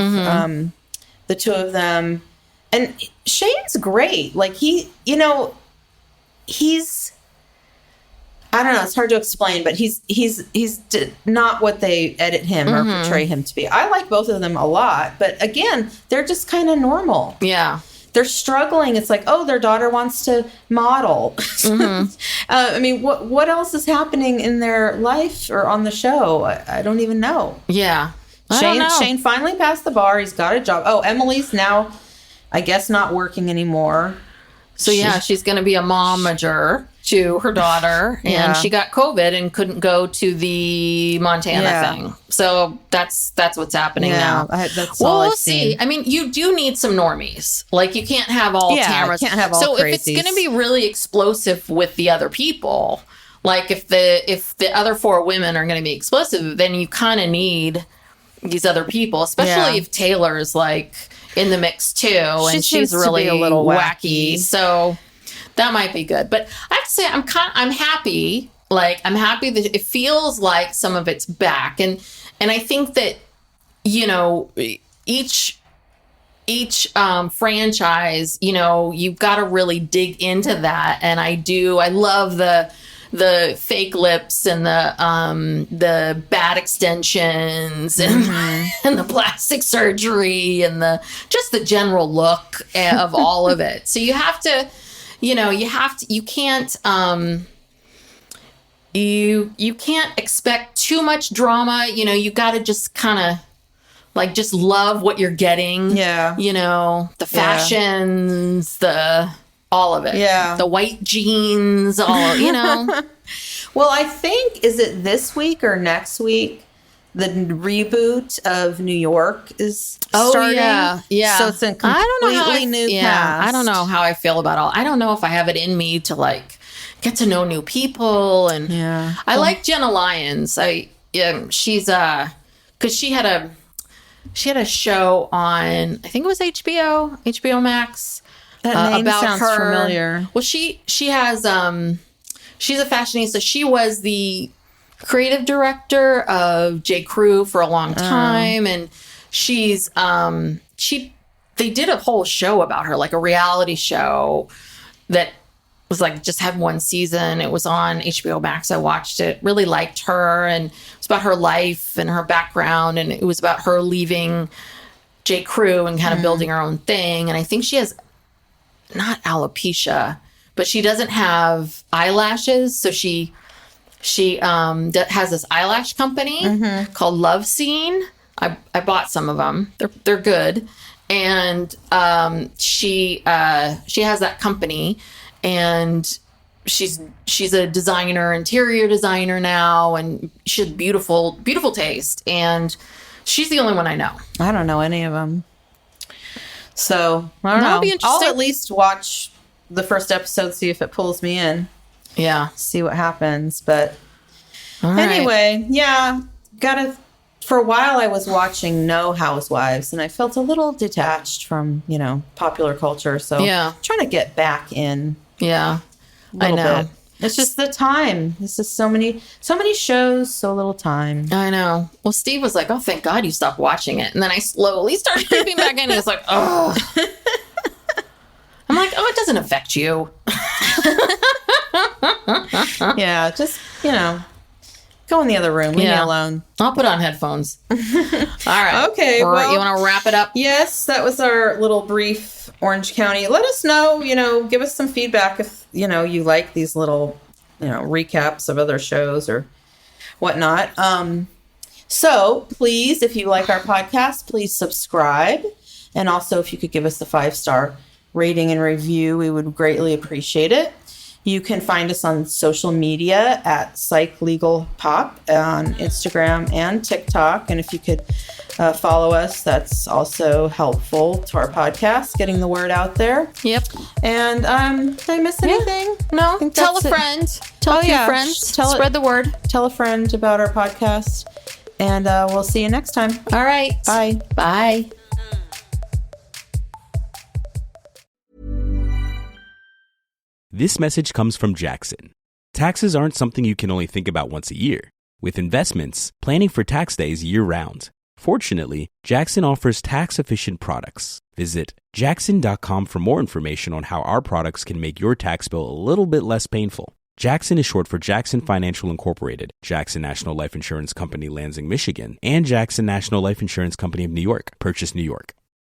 S2: the two of them. And Shane's great. Like he's I don't know. It's hard to explain, but he's not what they edit him or portray him to be. I like both of them a lot, but again, they're just kind of normal.
S3: Yeah.
S2: They're struggling. It's like, oh, their daughter wants to model. I mean, what else is happening in their life or on the show? I don't even know.
S3: Yeah.
S2: Shane finally passed the bar. He's got a job. Oh, Emily's now, I guess, not working anymore.
S3: So she's going to be a momager to her daughter, and she got COVID and couldn't go to the Montana thing. So that's what's happening now.
S2: That's all
S3: we'll
S2: I've
S3: see.
S2: seen.
S3: I mean, you do need some normies. Like, you can't have all cameras.
S2: Can't have all
S3: so
S2: crazies.
S3: If it's going to be really explosive with the other people, like if the other four women are going to be explosive, then you kind of need these other people, especially if Taylor's like in the mix too, and she's really
S2: a little wacky.
S3: So that might be good. But I have to say, I'm happy Like, I'm happy that it feels like some of it's back. And I think that, each franchise, you've got to really dig into that. And I love the fake lips and the bad extensions and and the plastic surgery and just the general look of all of it. So you have to, you can't you can't expect too much drama. You got to just kind of just love what you're getting.
S2: Yeah.
S3: The fashions, all of it.
S2: Yeah.
S3: The white jeans,
S2: Well, I think, is it this week or next week? The reboot of New York is starting.
S3: Yeah.
S2: So it's a completely new cast.
S3: I don't know how I feel about I don't know if I have it in me to get to know new people. And I like Jenna Lyons. She's because she had a show on, I think it was HBO Max.
S2: That name
S3: about
S2: sounds
S3: her.
S2: familiar.
S3: Well, she has she's a fashionista. She was the creative director of J. Crew for a long time, and she's they did a whole show about her, a reality show that was just had one season. It was on HBO Max. I watched it. Really liked her, and it was about her life and her background, and it was about her leaving J. Crew and kind of building her own thing. And I think she has not alopecia, but she doesn't have eyelashes, so she has this eyelash company called Love Scene. I bought some of them. They're good, and she has that company, and she's a designer, interior designer now, and she has beautiful taste, and she's the only one I know.
S2: I don't know any of them. So, I don't know.
S3: Be interesting.
S2: I'll at least watch the first episode, see if it pulls me in.
S3: Yeah.
S2: See what happens. But
S3: anyway,
S2: for a while I was watching No Housewives, and I felt a little detached from, popular culture. So, I'm trying to get back in.
S3: Yeah.
S2: I know. Bit. It's just the time. It's just so many shows, so little time.
S3: I know. Well, Steve was like, "Oh, thank God you stopped watching it." And then I slowly started creeping back in. He was like, "Oh." I'm like, "Oh, it doesn't affect you."
S2: Yeah, just, go in the other room. Leave me alone.
S3: I'll put on headphones. All right.
S2: Okay. Well,
S3: you want to wrap it up?
S2: Yes, that was our little brief Orange County. Let us know, give us some feedback if, you like these little, recaps of other shows or whatnot. So please, if you like our podcast, please subscribe. And also, if you could give us a 5-star rating and review, we would greatly appreciate it. You can find us on social media at Psych Legal Pop on Instagram and TikTok. And if you could follow us, that's also helpful to our podcast, getting the word out there.
S3: Yep.
S2: And did I miss anything?
S3: No. Tell a friend. Tell a few friends. Spread the word.
S2: Tell a friend about our podcast. And we'll see you next time.
S3: All right.
S2: Bye.
S3: Bye.
S1: This message comes from Jackson. Taxes aren't something you can only think about once a year. With investments, planning for tax day is year-round. Fortunately, Jackson offers tax-efficient products. Visit jackson.com for more information on how our products can make your tax bill a little bit less painful. Jackson is short for Jackson Financial Incorporated, Jackson National Life Insurance Company, Lansing, Michigan, and Jackson National Life Insurance Company of New York, Purchase, New York.